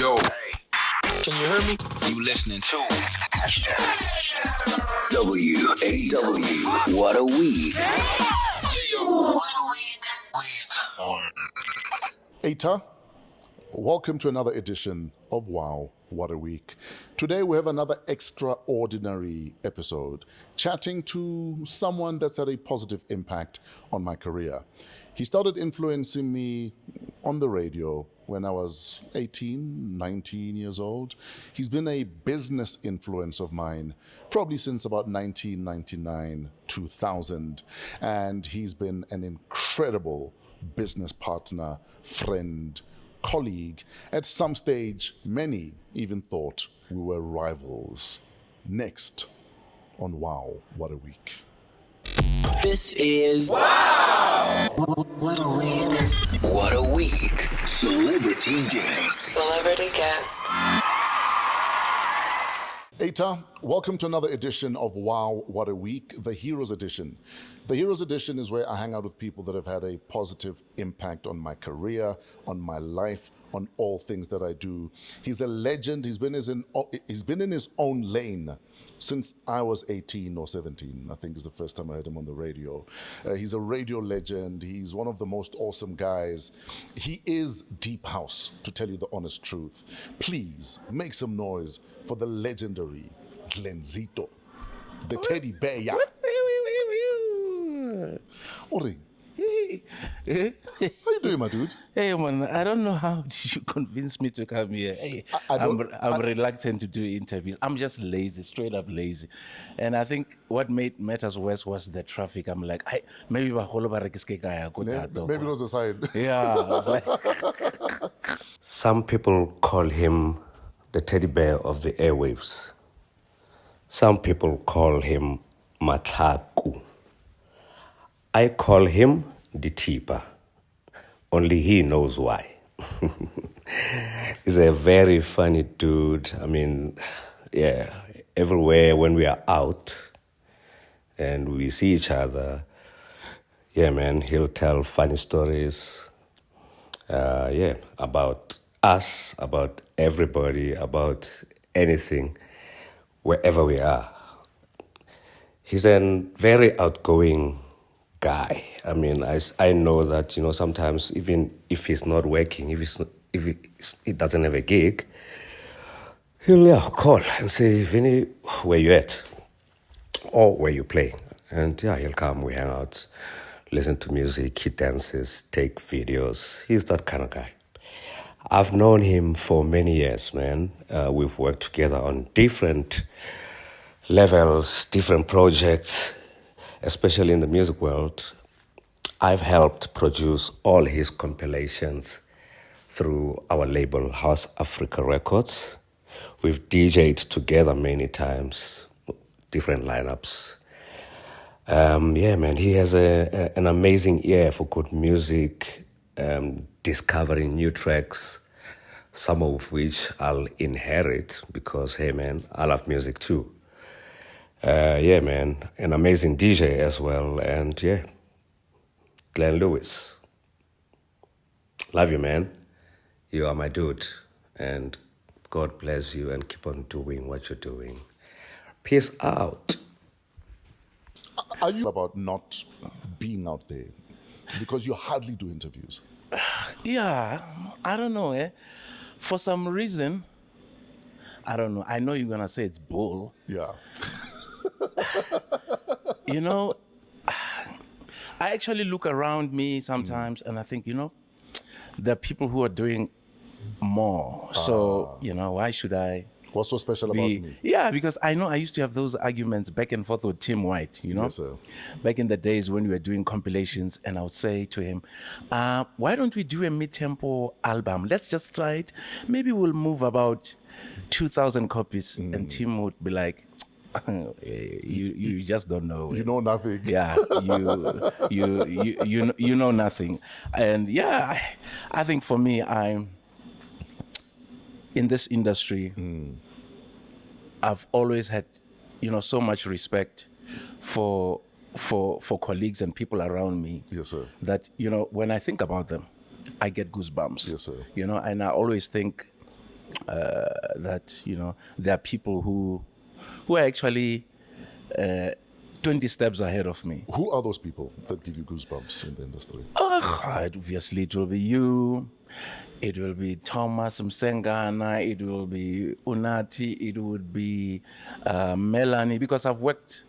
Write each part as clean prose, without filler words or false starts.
Yo, can you hear me? You listening to WAW. What a week. Eta, welcome to another edition of WOW, What a Week. Today we have another extraordinary episode, chatting to someone that's had a positive impact on my career. He started influencing me on the radio when I was 18, 19 years old. He's been a business influence of mine probably since about 1999, 2000. And he's been an incredible business partner, friend, colleague. At some stage, many even thought we were rivals. Next on WOW, What a Week. This is WOW! What a week. What a week. Celebrity guest. Eta, welcome to another edition of WOW, What a Week, the Heroes Edition. The Heroes Edition is where I hang out with people that have had a positive impact on my career, on my life, on all things that I do. He's a legend. He's been in his own lane since I was 18 or 17. I think is the first time I heard him on the radio. He's a radio legend. He's one of the most awesome guys. He is deep house, to tell you the honest truth. Please make some noise for the legendary Glenzito, the teddy bear. Oring. How you doing, my dude? Hey, man, I don't know how did you convince me to come here. Hey, I'm reluctant to do interviews. I'm just lazy, straight up lazy. And I think what made matters worse was the traffic. I'm like, maybe it was a sign. Yeah, I was like... Some people call him the teddy bear of the airwaves. Some people call him Mataku. I call him the Tipa. Only he knows why. He's a very funny dude. I mean, yeah, everywhere when we are out and we see each other, yeah, man, he'll tell funny stories, about us, about everybody, about anything, wherever we are. He's a very outgoing guy. I mean, I know that, sometimes even if he's not working, if he doesn't have a gig, he'll call and say, Vinny, where you at? Or where you play? And he'll come, we hang out, listen to music, he dances, take videos. He's that kind of guy. I've known him for many years, man. We've worked together on different levels, different projects, especially in the music world. I've helped produce all his compilations through our label, House Africa Records. We've DJ'd together many times, different lineups. Man, he has an amazing ear for good music, discovering new tracks, some of which I'll inherit because, hey, man, I love music too. Man, an amazing DJ as well, and Glen Lewis. Love you, man. You are my dude, and God bless you and keep on doing what you're doing. Peace out. Are you about not being out there? Because you hardly do interviews. Yeah, I don't know, For some reason, I don't know. I know you're going to say it's bull. Yeah. I actually look around me sometimes and I think, there are people who are doing more. So, why should I? What's so special about me? Yeah, because I know I used to have those arguments back and forth with Tim White, Yes, sir. Back in the days when we were doing compilations, and I would say to him, why don't we do a mid-tempo album? Let's just try it. Maybe we'll move about 2,000 copies. And Tim would be like, you just don't know. You know nothing. Yeah, you know nothing. And I think for me, I'm in this industry. I've always had, so much respect for colleagues and people around me. Yes, sir. That when I think about them, I get goosebumps. Yes, sir. And I always think, that there are people who are actually 20 steps ahead of me. Who are those people that give you goosebumps in the industry? Obviously, it will be you. It will be Thomas Msengana. It will be Unati. It would be Melanie, because I've worked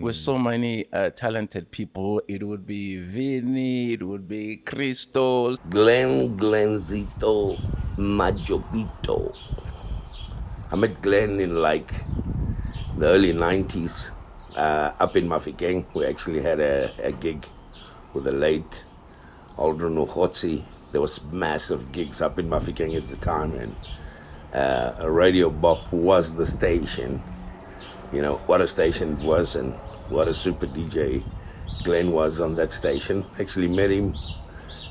with so many talented people. It would be Vinny. It would be Christos. Glenzito, Majopito. I met Glen in like the early 90s up in Mafikeng. We actually had a gig with the late Aldrin Uhotsi. There was massive gigs up in Mafikeng at the time, and Radio Bop was the station. What a station it was, and what a super DJ Glen was on that station. Actually met him,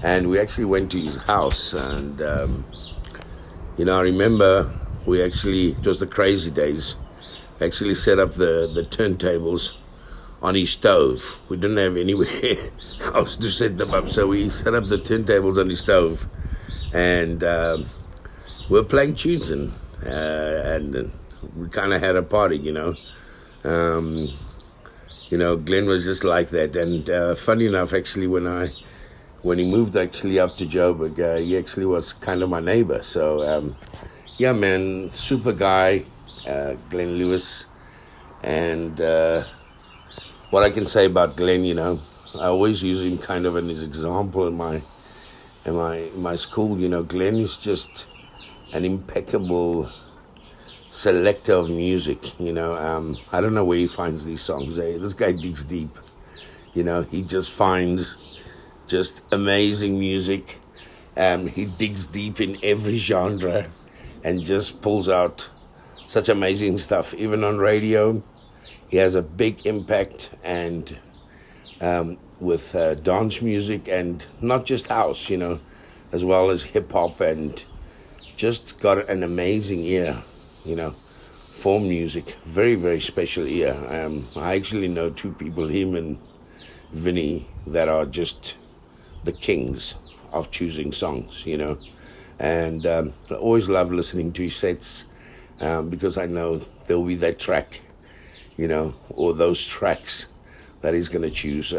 and we actually went to his house, and I remember it was the crazy days, actually set up the turntables on his stove. We didn't have anywhere else to set them up, so we set up the turntables on his stove, and we were playing tunes, and we kind of had a party, Glen was just like that. And funny enough, actually, when he moved actually up to Joburg, he actually was kind of my neighbor. So yeah, man, super guy, Glen Lewis. And what I can say about Glen, I always use him kind of as an example in my school. Glen is just an impeccable selector of music. I don't know where he finds these songs. This guy digs deep. He just finds just amazing music. He digs deep in every genre and just pulls out such amazing stuff. Even on radio, he has a big impact, and with dance music, and not just house, as well as hip hop, and just got an amazing ear, for music. Very, very special ear. I actually know two people, him and Vinny, that are just the kings of choosing songs, And I always love listening to his sets because I know there'll be that track, or those tracks that he's going to choose.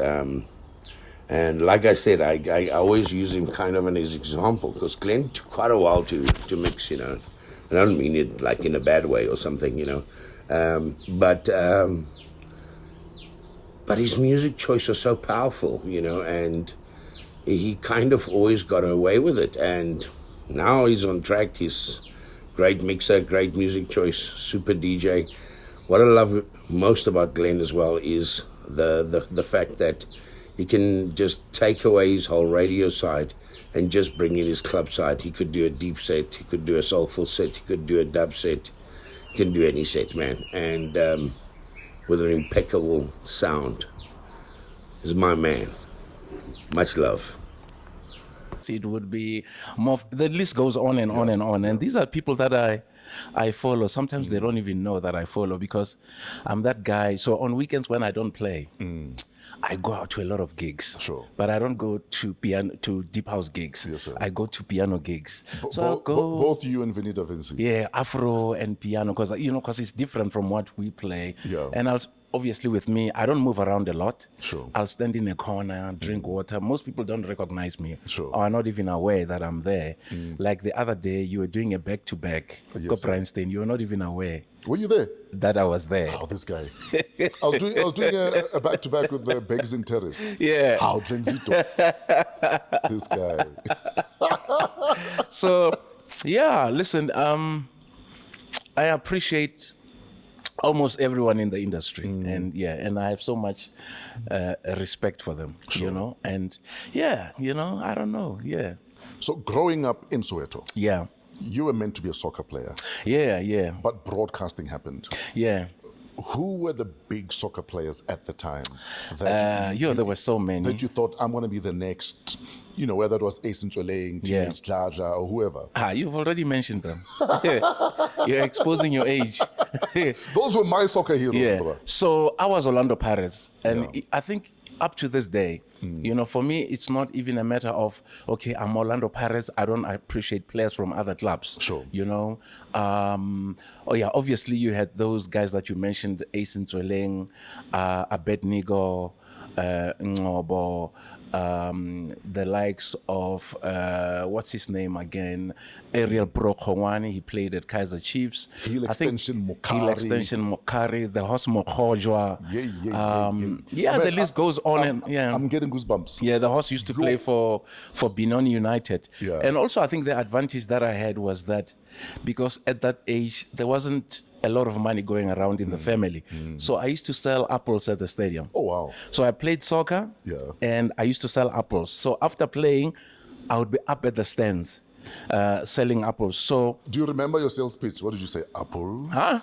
And like I said, I always use him kind of as an example, because Glen took quite a while to mix, I don't mean it like in a bad way or something, but his music choice was so powerful, and he kind of always got away with it. And now he's on track. He's great mixer, great music choice, super DJ. What I love most about Glen as well is the fact that he can just take away his whole radio side and just bring in his club side. He could do a deep set, he could do a soulful set, he could do a dub set, he can do any set, man. And with an impeccable sound. He's my man. Much love. It would be more. The list goes on and on and on. And these are people that I follow. Sometimes they don't even know that I follow, because I'm that guy. So on weekends when I don't play, I go out to a lot of gigs. Sure. But I don't go to deep house gigs. Yes, sir. I go to piano gigs. Both you and Vinny Da Vinci. Yeah, Afro and piano, because it's different from what we play. Yeah. And obviously with me, I don't move around a lot. Sure. I'll stand in a corner, drink water. Most people don't recognize me. Sure. Or are not even aware that I'm there. Like the other day, you were doing a back-to-back. Yes, sir. Einstein, you were not even aware Were you there? that I was there. Oh, this guy. I was doing a back-to-back with the Begs in Terrace. Yeah. How Glenzito. This guy. So, yeah, listen, I appreciate almost everyone in the industry, and I have so much respect for them, and I don't know, So growing up in Soweto, yeah, you were meant to be a soccer player, yeah, but broadcasting happened. yeah. Who were the big soccer players at the time that There were so many. that you thought, I'm going to be the next, whether it was Ace Ntsoleng, Yeah. Teenage Dladla, or whoever? You've already mentioned them. You're exposing your age. Those were my soccer heroes, Yeah. bro. So I was Orlando Pirates, and I think up to this day, You know, for me, it's not even a matter of, okay, I'm Orlando Pirates. I don't appreciate players from other clubs. Sure. You know, oh yeah, obviously you had those guys that you mentioned, Ace Ntweleng, Abednego, Ngobo, the likes of, what's his name again? Ariel Prokhongwane, he played at Kaizer Chiefs. Hill Extension Mokari, the horse Mokhojwa. Yeah, the list goes on and yeah. I'm getting goosebumps. Yeah, the horse used to play for Benoni United. Yeah. And also I think the advantage that I had was that because at that age there wasn't a lot of money going around in the family. So I used to sell apples at the stadium. Oh, wow. So I played soccer and I used to sell apples. So after playing, I would be up at the stands selling apples. So do you remember your sales pitch? What did you say? Apple? Huh?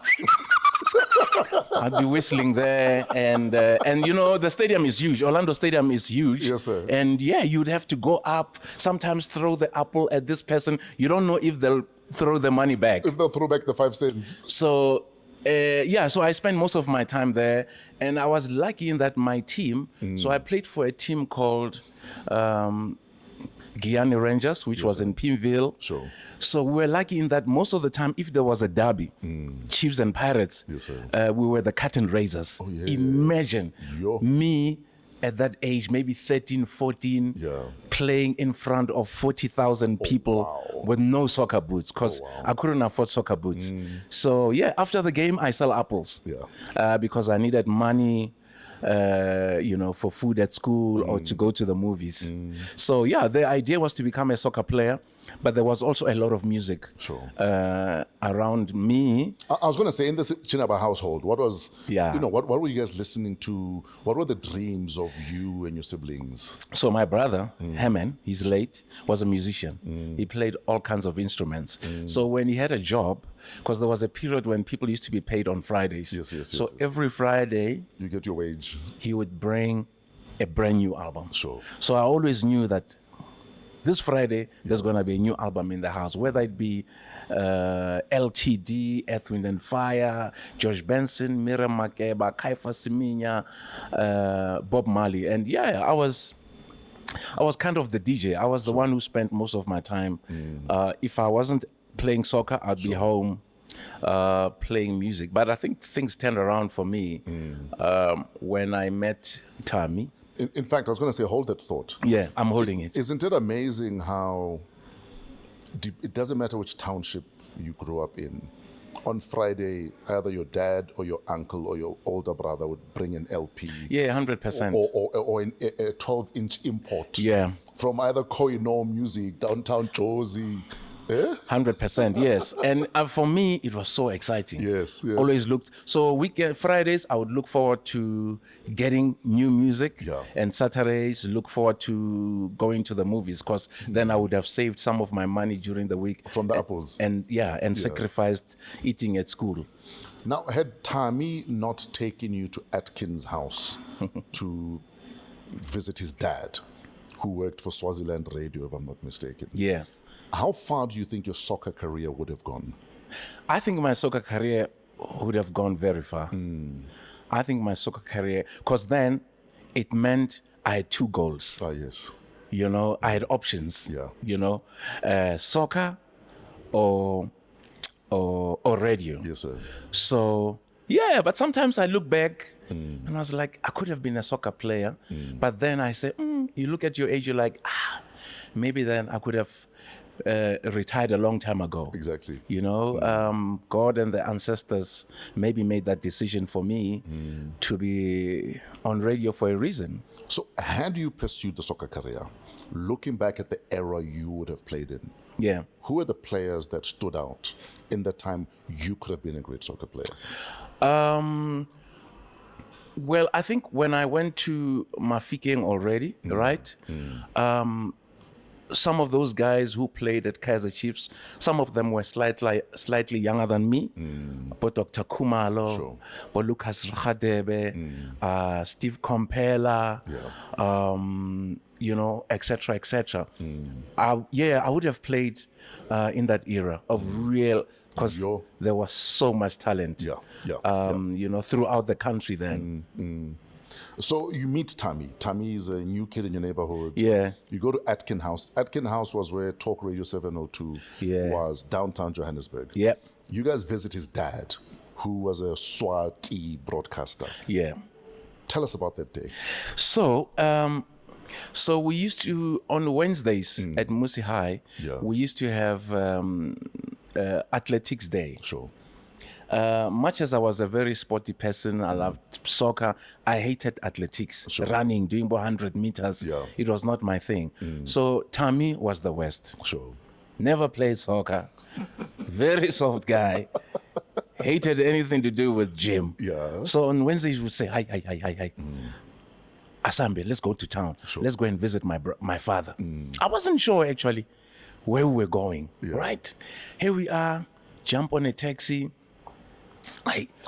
I'd be whistling there, and you know the stadium is huge. Orlando Stadium is huge. Yes, sir. And yeah, you'd have to go up. Sometimes throw the apple at this person. You don't know if they'll throw the money back. If they'll throw back the 5 cents. So so I spent most of my time there, and I was lucky in that my team. So I played for a team called Guyana Rangers, which was in Pimville. Sure. So we were lucky in that most of the time, if there was a derby, Chiefs and Pirates, we were the curtain raisers. Oh, yeah. Imagine me at that age, maybe 13, 14, playing in front of 40,000 people with no soccer boots, because I couldn't afford soccer boots. So yeah, after the game, I sell apples because I needed money. You know, for food at school or to go to the movies. So yeah, the idea was to become a soccer player, but there was also a lot of music around me. I was going to say, in the Chinaba household, what was, you know, what were you guys listening to? What were the dreams of you and your siblings? So my brother, Herman, he's late, was a musician. He played all kinds of instruments. So when he had a job, because there was a period when people used to be paid on Fridays. So every Friday, you get your wage. He would bring a brand new album. Sure. So I always knew that this Friday, there's going to be a new album in the house, whether it be LTD, Earth, Wind and Fire, George Benson, Miriam Makeba, Kaifa Siminya, Bob Marley. And yeah, I was kind of the DJ. I was the one who spent most of my time. If I wasn't playing soccer, I'd be home playing music. But I think things turned around for me when I met Tammy. In fact, I was going to say, hold that thought. Yeah, I'm holding it. Isn't it amazing how it doesn't matter which township you grew up in. On Friday, either your dad or your uncle or your older brother would bring an LP. Yeah, 100%. Or a 12-inch import. Yeah. From either Koino Music, Downtown Josie. 100%, yes. And for me, it was so exciting. Yes. Always looked. So Fridays, I would look forward to getting new music. Yeah. And Saturdays, look forward to going to the movies, because then I would have saved some of my money during the week. From the apples. And sacrificed eating at school. Now, had Tammy not taken you to Atkins' house to visit his dad, who worked for Swaziland Radio, if I'm not mistaken? Yeah. How far do you think your soccer career would have gone? I think my soccer career would have gone very far. I think my soccer career, because then it meant I had two goals. Ah, yes. You know, I had options. Yeah. You know, soccer or radio. Yes, sir. So, yeah, but sometimes I look back and I was like, I could have been a soccer player. But then I say, you look at your age, you're like, maybe then I could have retired a long time ago. Exactly. You know, God and the ancestors maybe made that decision for me to be on radio for a reason. So had you pursued the soccer career, looking back at the era you would have played in, who are the players that stood out in the time you could have been a great soccer player? Well, I think when I went to Mafikeng already, right? Some of those guys who played at Kaizer Chiefs, some of them were slightly younger than me. But Dr. Kumalo, but Lucas Rhadebe, Steve Compella, you know, etc., etc. I would have played in that era of real, because there was so much talent, you know, throughout the country then. So you meet Tammy. Tammy is a new kid in your neighborhood. Yeah. You go to Atkin House. Atkin House was where Talk Radio 702 was, downtown Johannesburg. Yep. You guys visit his dad, who was a Swati broadcaster. Yeah. Tell us about that day. So, so we used to, on Wednesdays at Musi High, we used to have athletics day. Sure. Much as I was a very sporty person, I loved soccer, I hated athletics, running, doing 100 meters. Yeah. It was not my thing. So Tammy was the worst. Sure. Never played soccer. Very soft guy. Hated anything to do with gym. Yeah. So on Wednesdays, we would say, hi. Asambe, let's go to town. Sure. Let's go and visit my father. I wasn't sure, actually, where we were going, right? Here we are, jump on a taxi.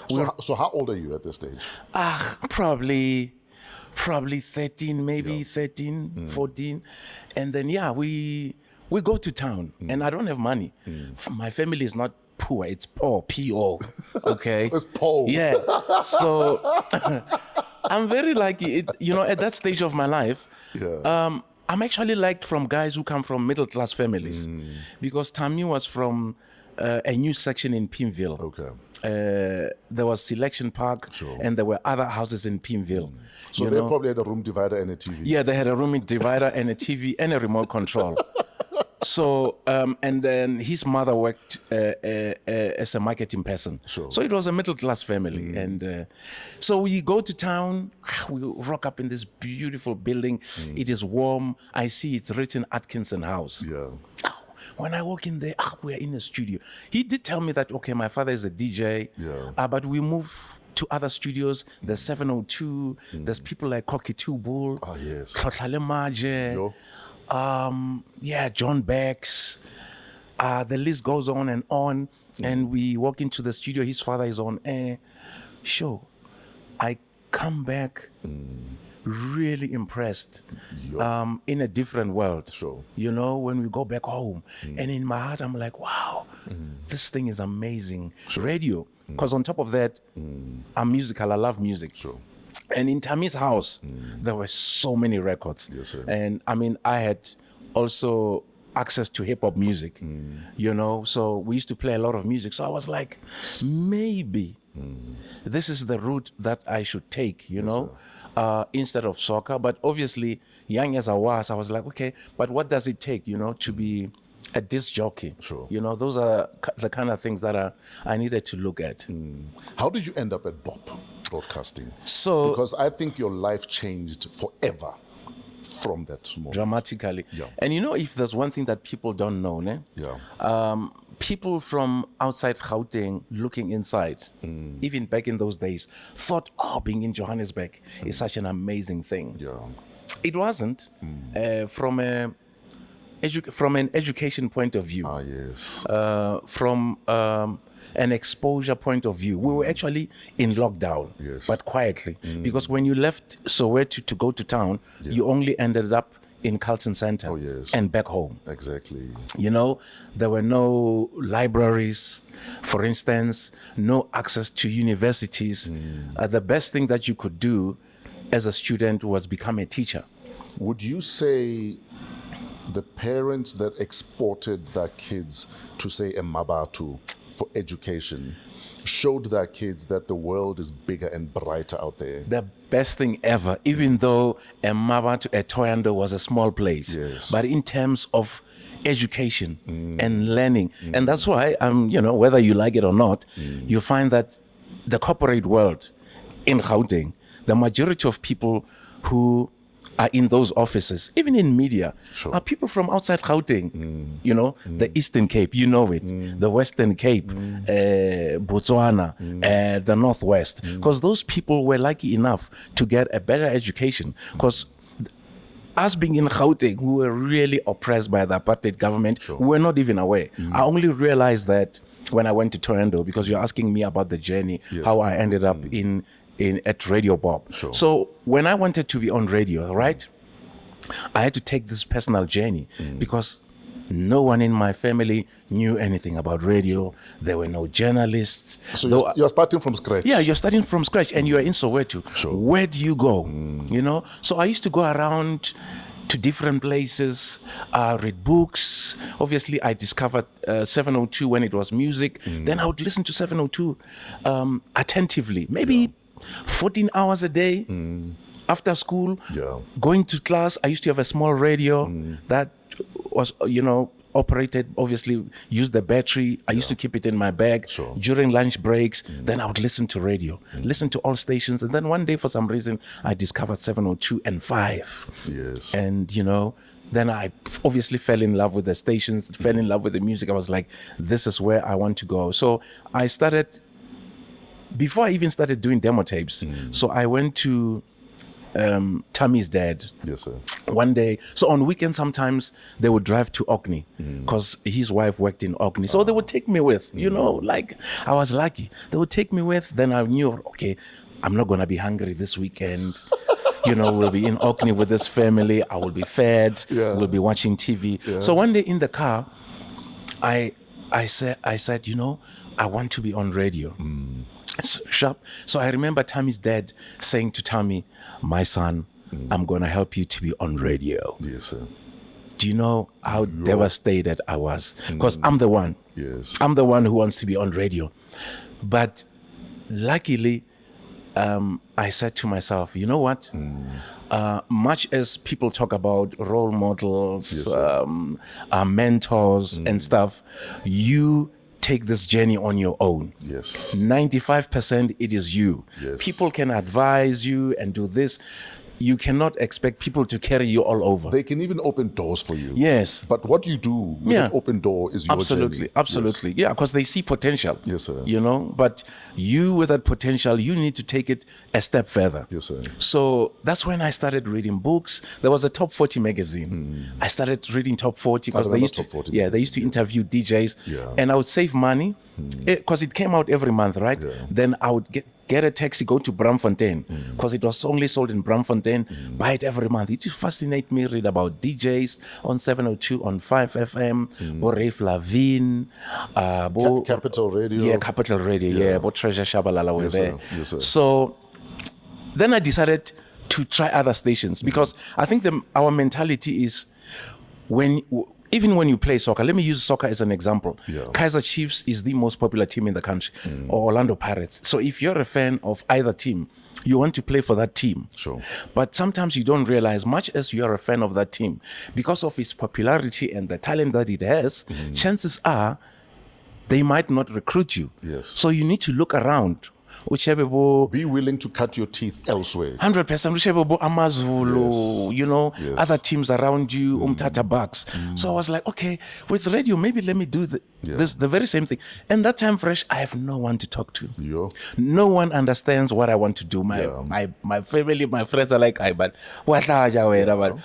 So how old are you at this stage? Probably 13, maybe 13, 14. And then, we go to town, and I don't have money. My family is not poor, it's poor, P-O, okay? It's poor. Yeah, so I'm very lucky, at that stage of my life, I'm actually liked from guys who come from middle-class families, because Tammy was from a new section in Pimville. Okay. There was Selection Park, and there were other houses in Pimville. So they probably had a room divider and a TV. Yeah, they had a room divider and a TV and a remote control. So, and then his mother worked as a marketing person. Sure. So it was a middle-class family. And so we go to town, we rock up in this beautiful building. It is warm. I see it's written Atkinson House. Yeah. When I walk in there, we're in the studio. He did tell me that, okay, my father is a DJ, but we move to other studios. There's 702, there's people like Cockatoo Bull, yes. Tlotlale Maje, John Bex. The list goes on and on. And we walk into the studio, his father is on air. Sure, I come back really impressed in a different world. Sure. When we go back home. And in my heart, I'm like, wow, this thing is amazing. Radio. Because on top of that, I'm musical. I love music. Sure. And in Tammy's house, there were so many records. Yes, sir. And I mean, I had also access to hip-hop music, so we used to play a lot of music. So I was like, maybe this is the route that I should take, instead of soccer. But obviously, young as I was like, okay, but what does it take, to be a disc jockey? Sure. Those are the kind of things that I needed to look at. How did you end up at BOP Broadcasting? So, because I think your life changed forever from that moment. Dramatically. Yeah. And if there's one thing that people don't know, people from outside Gauteng looking inside, even back in those days, thought, being in Johannesburg is such an amazing thing. Yeah. It wasn't. From an education point of view, Yes. from an exposure point of view, we were actually in lockdown, but quietly. Because when you left Soweto to go to town, you only ended up in Carlton Center and back home. Exactly. There were no libraries, for instance, no access to universities. The best thing that you could do as a student was become a teacher. Would you say the parents that exported their kids to, say, Mabatu for education showed their kids that the world is bigger and brighter out there? The best thing ever, even though Thohoyandou was a small place, but in terms of education and learning. And that's why, whether you like it or not, you find that the corporate world in Gauteng, the majority of people who are in those offices, even in media, are people from outside Gauteng. The Eastern Cape, the Western Cape, Botswana, the Northwest. Because those people were lucky enough to get a better education. Because us being in Gauteng, we were really oppressed by the apartheid government. We were not even aware. I only realized that when I went to Thohoyandou, because you're asking me about the journey, how I ended up at Radio Bob. So when I wanted to be on radio, right, I had to take this personal journey because No one in my family knew anything about radio. There were no journalists. So you're starting from scratch. Yeah, you're starting from scratch, and you are in Soweto. Sure. Where do you go? You know? So I used to go around to different places, read books. Obviously, I discovered 702 when it was music. Then I would listen to 702 attentively, maybe 14 hours a day after school. Yeah. Going to class, I used to have a small radio that was, operated, obviously used the battery. I used to keep it in my bag during lunch breaks. Then I would listen to radio, listen to all stations. And then one day, for some reason, I discovered 702 and 5. Yes. And, then I obviously fell in love with the stations, fell in love with the music. I was like, this is where I want to go. So I started, before I even started doing demo tapes, so I went to Tammy's dad. Yes, sir. One day, so on weekends sometimes they would drive to Orkney because his wife worked in Orkney. So they would take me with, like I was lucky. They would take me with. Then I knew, okay, I'm not going to be hungry this weekend. We'll be in Orkney with this family. I will be fed. Yeah. We'll be watching TV. Yeah. So one day in the car, I said, I want to be on radio. Sharp. So I remember Tammy's dad saying to Tammy, my son, I'm going to help you to be on radio. Yes, sir. Do you know how devastated I was? Because I'm the one. Yes. I'm the one who wants to be on radio. But luckily, I said to myself, you know what? Much as people talk about role models, mentors and stuff, you take this journey on your own. Yes. 95% it is you. Yes. People can advise you and do this. You cannot expect people to carry you all over. They can even open doors for you. Yes. But what you do with an open door is your journey. Absolutely. Yes. Yeah, because they see potential. Yes, sir. But you with that potential, you need to take it a step further. Yes, sir. So that's when I started reading books. There was a Top 40 magazine. I started reading Top 40 because they used to interview DJs. Yeah. And I would save money because it came out every month, right? Yeah. Then I would get a taxi, go to Braamfontein because it was only sold in Braamfontein. Buy it every month. It used to fascinate me. Read about DJs on 702, on 5 FM, or Rafe Lavine, Capital Radio. Yeah, Capital Radio. Yeah, but Treasure Shabalala were there. Yes, sir. So then I decided to try other stations because I think our mentality is even when you play soccer, let me use soccer as an example. Yeah. Kaizer Chiefs is the most popular team in the country, or Orlando Pirates. So if you're a fan of either team, you want to play for that team. Sure. But sometimes you don't realize, much as you are a fan of that team, because of its popularity and the talent that it has, chances are they might not recruit you. Yes. So you need to look around. Be willing to cut your teeth elsewhere. 100%. Amazulu, other teams around you, Tata Bucks. So I was like, okay, with radio, maybe let me do the very same thing. And that time, Fresh, I have no one to talk to. Yeah. No one understands what I want to do. My family, my friends are like, but what are you? But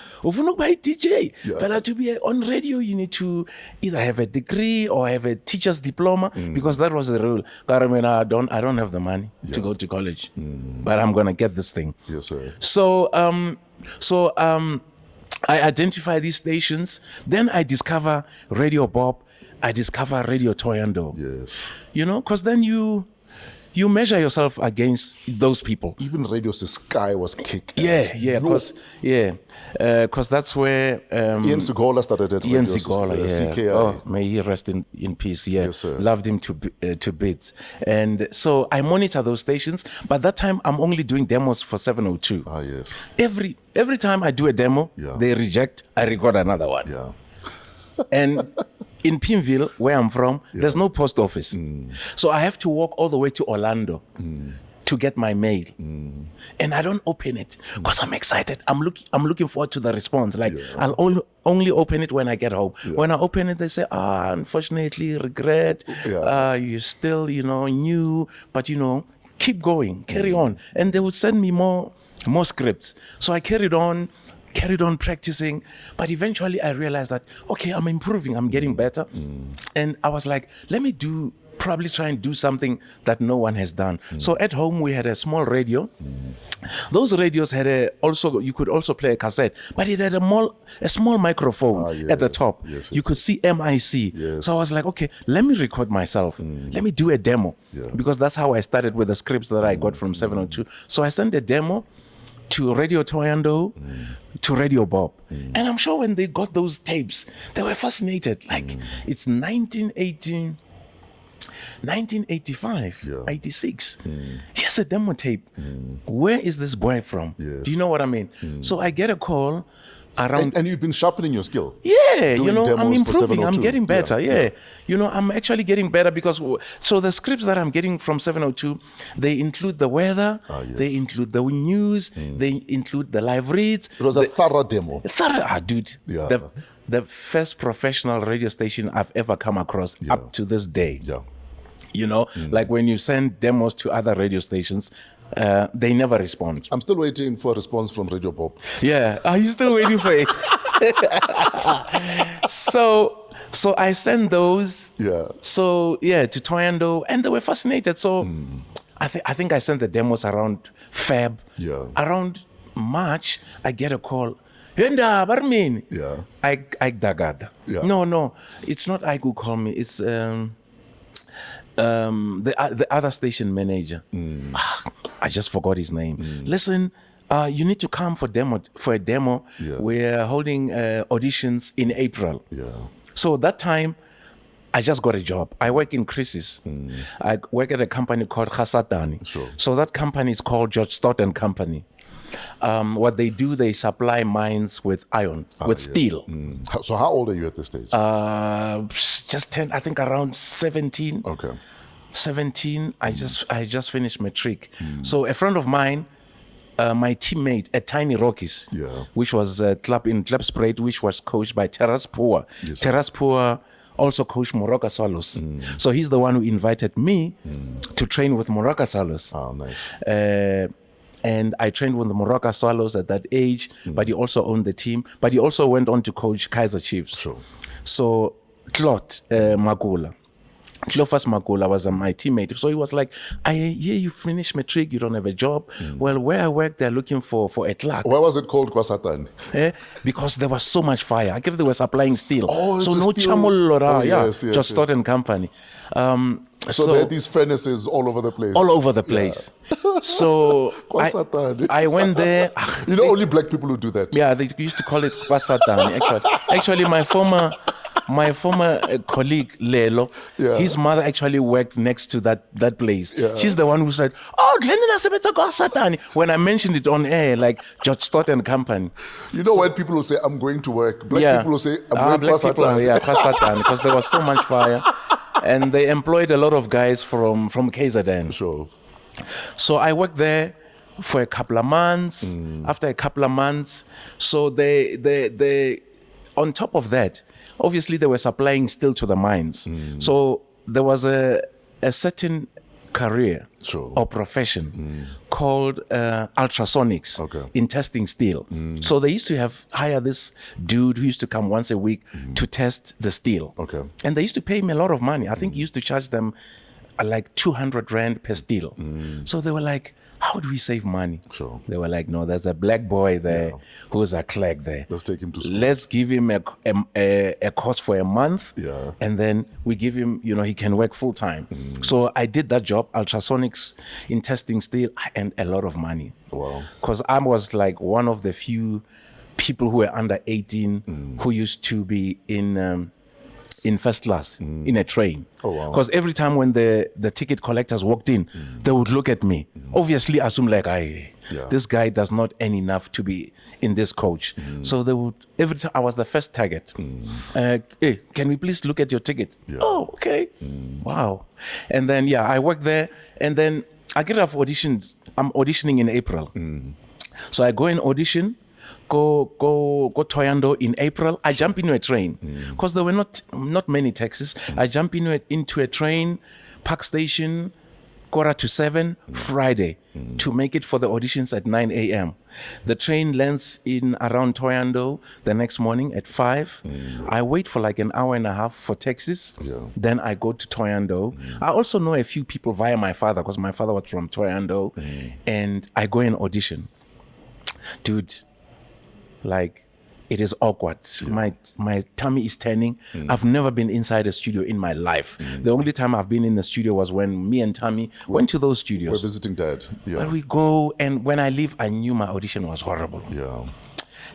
DJ, but to be on radio, you need to either have a degree or have a teacher's diploma because that was the rule. I don't have the money to go to college, but I'm gonna get this thing. Yes, sir. So I identify these stations. Then I discover Radio Bob. I discover Radio Toyando. Yes. Because then you measure yourself against those people. Even Radio Sky was kicked. Because that's where Ian Sigola started at Ian Radio Sigola, CKI. Oh, may he rest in peace. Yeah, Yes, sir. Loved him to bits. And so I monitor those stations. But that time I'm only doing demos for 702. Ah, yes. Every time I do a demo, they reject. I record another one. Yeah. And in Pimville, where I'm from, there's no post office. So I have to walk all the way to Orlando to get my mail. And I don't open it because I'm excited. I'm looking forward to the response. Like, I'll only open it when I get home. When I open it, they say, unfortunately, regret. You're still, new, but, keep going, carry on. And they would send me more scripts. So I carried on practicing, but eventually I realized that, okay, I'm improving, I'm getting better. And I was like, let me do probably try and do something that no one has done. So at home we had a small radio. Those radios had you could also play a cassette, but it had a small microphone at the top. You could see MIC. So I was like, okay, let me record myself. Let me do a demo, because that's how I started with the scripts that I got from 702. So I sent a demo to Radio Toyando, to Radio Bob. And I'm sure when they got those tapes, they were fascinated. Like, it's 1985, 86. Here's a demo tape. Where is this boy from? Do you know what I mean? So I get a call around... And you've been sharpening your skill. Yeah, doing I'm demos for improving. I'm 702. getting better. I'm actually getting better because... So the scripts that I'm getting from 702, they include the weather, they include the news, they include the live reads. It was a thorough demo. Dude. The first professional radio station I've ever come across up to this day. Like when you send demos to other radio stations, they never respond. I'm still waiting for a response from Radio Bob. Yeah, are you still waiting for it? So I sent those. So to Toyando, and they were fascinated. So I think I sent the demos around Feb. Around March, I get a call. Henda, Barmin. Ike Dagada. No, it's not Ike who called me. It's the other station manager. I just forgot his name. Listen, you need to come for a demo. We're holding auditions in April. So that time, I just got a job. I work in Crisis. I work at a company called Khasatani. So that company is called George Stott and Company. What they do, they supply mines with iron, with steel. So how old are you at this stage? Just 10, I think around 17. Okay. 17, I just finished matric. So a friend of mine, my teammate at Tiny Rockies, which was a club in Klipspruit, which was coached by Terras Poor. Terras Poor also coached Moroka Swallows. So he's the one who invited me to train with Moroka Swallows. Oh, nice. And I trained with the Moroka Swallows at that age, but he also owned the team. But he also went on to coach Kaizer Chiefs. So Claude Makula. Cleophas Makula was my teammate. So he was like, I hear you finished matric, you don't have a job. Well, where I work, they're looking for a clerk. Why was it called Kwasatan? Because there was so much fire. I guess they were supplying steel. So no steel. chamol, just Stott and Company. So they had these furnaces all over the place. All over the place. So I went there. Only black people who do that. Yeah, they used to call it Kwasatan. Actually, my former colleague Lelo, his mother actually worked next to that place. She's the one who said, "Oh, Glen Lewis, when I mentioned it on air, like George Stott and Company." When people will say, "I'm going to work," black people will say, "I'm going to Kwasatan," because there was so much fire, and they employed a lot of guys from KZN. So I worked there for a couple of months. After a couple of months, so they on top of that, obviously they were supplying steel to the mines. So there was a certain career or profession called ultrasonics in testing steel. So they used to hire this dude who used to come once a week to test the steel. And they used to pay him a lot of money. I think he used to charge them like 200 rand per steel. So they were like, how do we save money? They were like, no, there's a black boy there who's a clerk there. Let's take him to school. Let's give him a course for a month, and then we give him, he can work full time. So I did that job, ultrasonics in testing steel, and a lot of money. Wow. Because I was like one of the few people who were under 18 who used to be in first class in a train. Because every time when the ticket collectors walked in, they would look at me. Obviously assume like, this guy does not earn enough to be in this coach. So they would, every time I was the first target. Hey, can we please look at your ticket? Oh, okay. Wow. And then, I worked there, and then I get off auditioned. I'm auditioning in April. So I go in audition, go Toyando in April. I jump into a train because there were not many taxis. I jump into a train, Park Station, 7:15 Friday to make it for the auditions at 9 a.m. The train lands in around Thohoyandou the next morning at 5. I wait for like an hour and a half for taxis. Then I go to Thohoyandou. I also know a few people via my father because my father was from Thohoyandou. And I go and audition. Dude, like, it is awkward. My tummy is turning. I've never been inside a studio in my life. The only time I've been in the studio was when me and Tammy went to those studios. We're visiting Dad. Yeah. Where we go, and when I leave, I knew my audition was horrible. Yeah.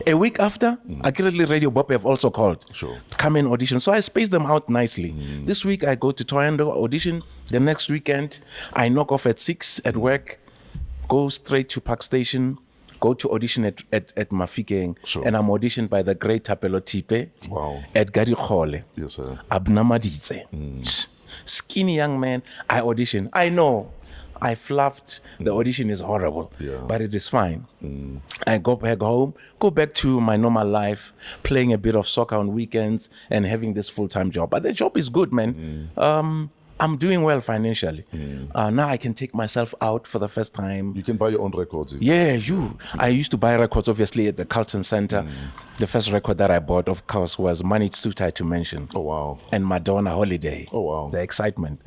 A week after, accurately Radio Bop have also called. Sure. Come and audition. So I spaced them out nicely. This week I go to Thohoyandou audition. The next weekend, I knock off at 6 at work, go straight to Park Station, go to audition at Mafikeng, and I'm auditioned by the great Tapelo Tipe at Gadi Khole. Yes, sir. Abnamaditse. Skinny young man. I audition. I know I fluffed. The audition is horrible, but it is fine. I go back home, go back to my normal life, playing a bit of soccer on weekends and having this full-time job. But the job is good, man. I'm doing well financially. Now I can take myself out for the first time. You can buy your own records. Yeah, I used to buy records, obviously, at the Carlton Center. The first record that I bought, of course, was Money It's Too Tight to Mention. Oh, wow. And Madonna Holiday. Oh, wow. The excitement.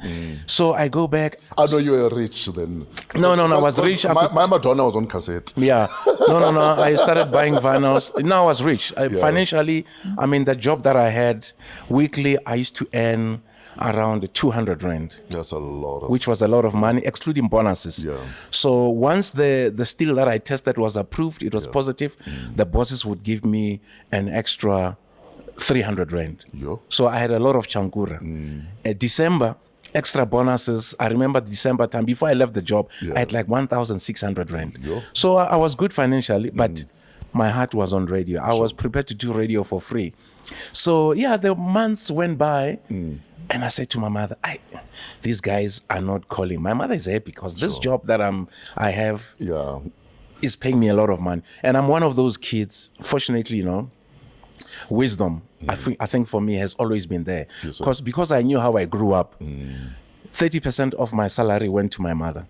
So I go back. I know you were rich then. No, I was rich. My Madonna was on cassette. Yeah. No. I started buying vinyls. Now I was rich. Financially, I mean, the job that I had, weekly, I used to earn around 200 rand. That's a lot. Which was a lot of money, excluding bonuses. Yeah. So once the steel that I tested was approved, it was positive, the bosses would give me an extra 300 rand. So I had a lot of chankura. December, extra bonuses. I remember December time, before I left the job, I had like 1,600 rand. So I was good financially, but my heart was on radio. I was prepared to do radio for free. So the months went by. And I said to my mother, these guys are not calling. My mother is happy because this job that I have is paying me a lot of money. And I'm one of those kids, fortunately, wisdom, I think for me has always been there. Because I knew how I grew up, 30% of my salary went to my mother.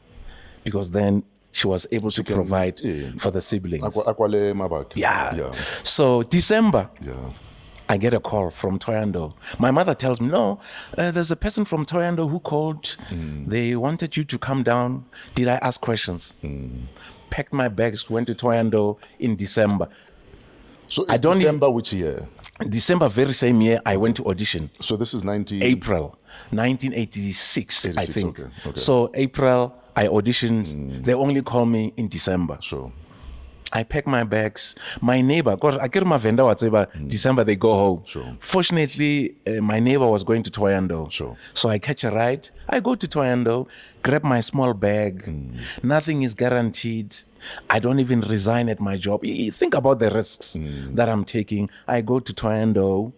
Because then she was able to provide for the siblings. Yeah. So December. I get a call from Thohoyandou. My mother tells me, no, there's a person from Thohoyandou who called. They wanted you to come down. Did I ask questions? Packed my bags, went to Thohoyandou in December. So it's December which year? December, very same year, I went to audition. So this is April 1986, I think. Okay. So April, I auditioned. They only call me in December. Sure. I pack my bags. My neighbor, because I get my vendor whatever, December they go home. Sure. Fortunately, my neighbor was going to Thohoyandou. Sure. So I catch a ride. I go to Thohoyandou, grab my small bag. Nothing is guaranteed. I don't even resign at my job. Think about the risks that I'm taking. I go to Thohoyandou.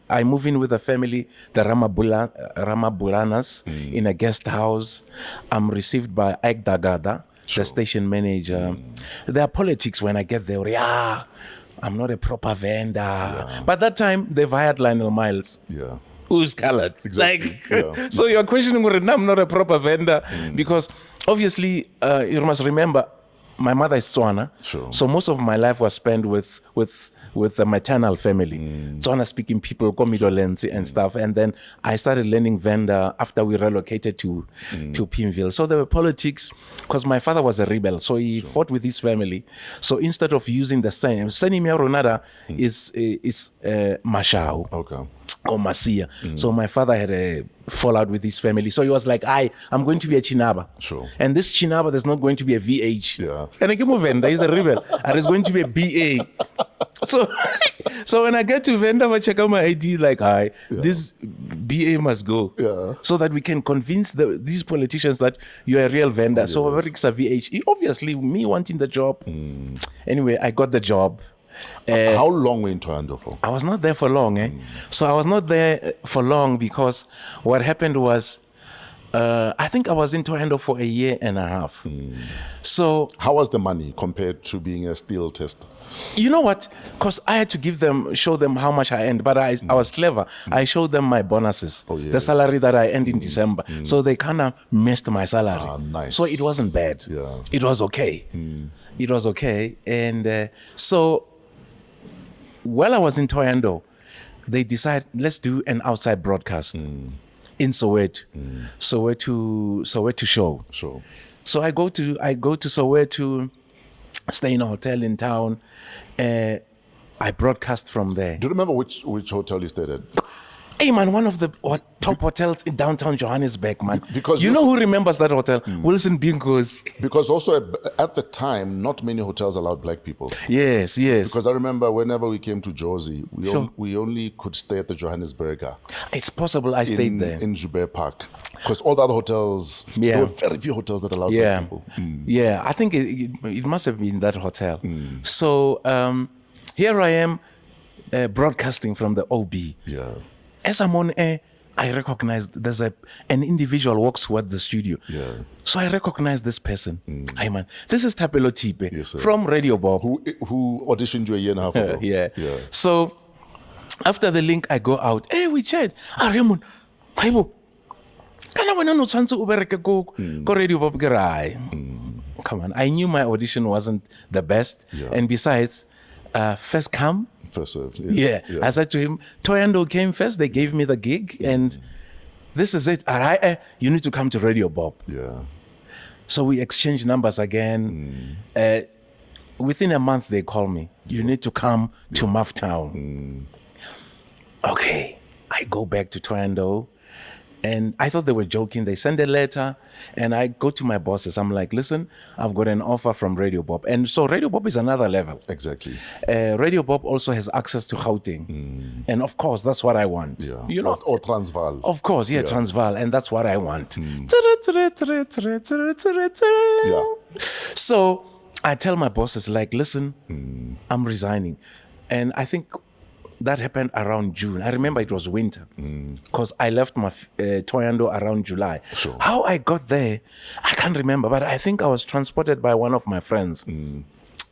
I move in with a family, the Ramabulanas, in a guest house. I'm received by Ike Dagada, the station manager. There are politics when I get there. I'm not a proper vendor. But that time, they've hired Lionel Miles. Who's colored. Exactly. So you're questioning whether I'm not a proper vendor because obviously, you must remember, my mother is Tswana. So most of my life was spent with the maternal family. Tswana-speaking people, Komidolensi and stuff. And then I started learning Venda after we relocated to Pimville. So there were politics because my father was a rebel. So he fought with his family. So instead of using the same, Senimia Ronada is Mashao. Okay. Or Masia. So my father had a fallout with his family. So he was like, I'm going to be a Chinaba. And this Chinaba, there's not going to be a VH. And I came over Venda, he's a rebel. And there's going to be a BA. So when I get to Venda, I check out my ID, like, this BA must go. So that we can convince these politicians that you're a real vendor. So it's a VH. Obviously, me wanting the job. Anyway, I got the job. How long were you in Thohoyandou for? I was not there for long. So I was not there for long because what happened was I think I was in Toronto for a year and a half. So How was the money compared to being a steel tester? you know what? Because I had to show them how much I earned, but I was clever. I showed them my bonuses, Oh, yes. the salary that I earned in December. So they kind of missed my salary. Ah, nice. So it wasn't bad. Yeah. It was okay. It was okay. And so while I was in Toronto, they decided, let's do an outside broadcast in Soweto. Soweto show. Sure. So I go to Soweto, stay in a hotel in town. I broadcast from there. Do you remember which hotel you stayed at? Hey man, one of the top hotels in downtown Johannesburg, man. Because you know who remembers that hotel? Wilson Bingos. Because also at the time, not many hotels allowed black people. Yes. Because I remember whenever we came to Jozi, Sure. we only could stay at the Johannesburger It's possible I stayed there. in Joubert Park. Because all the other hotels, there were very few hotels that allowed black people. Yeah, I think it must have been that hotel. So here I am broadcasting from the OB. Yeah. As I'm on air, I recognize there's an individual walks towards the studio. Yeah. So I recognize this person. Hey man, this is Tapelo Tipe Yes, sir. from Radio Bob. Who auditioned you a year and a half ago. Yeah. So after the link, I go out. Hey, we chat. Raymond, Haibo. Kana wena no tshwantse o bereke ko Radio Bob ke rai. Come on, I knew my audition wasn't the best. Yeah. And besides, first come, First served. yeah. I said to him, Toyando came first. They gave me the gig, and this is it. You need to come to Radio Bob. Yeah. So we exchanged numbers again. Within a month, they call me. You need to come to Mufftown. Okay. I go back to Toyando. And I thought they were joking. They send a letter, and I go to my bosses. I'm like, listen, I've got an offer from Radio Bob. And so Radio Bob is another level. Exactly. Radio Bob also has access to Gauteng. And of course, that's what I want. Yeah. You know, Or Transvaal. of course, Transvaal. And that's what I want. Yeah. So I tell my bosses, like, listen, I'm resigning. And I think that happened around June. I remember it was winter because I left my Toyando around July. Sure. How I got there, I can't remember, but I think I was transported by one of my friends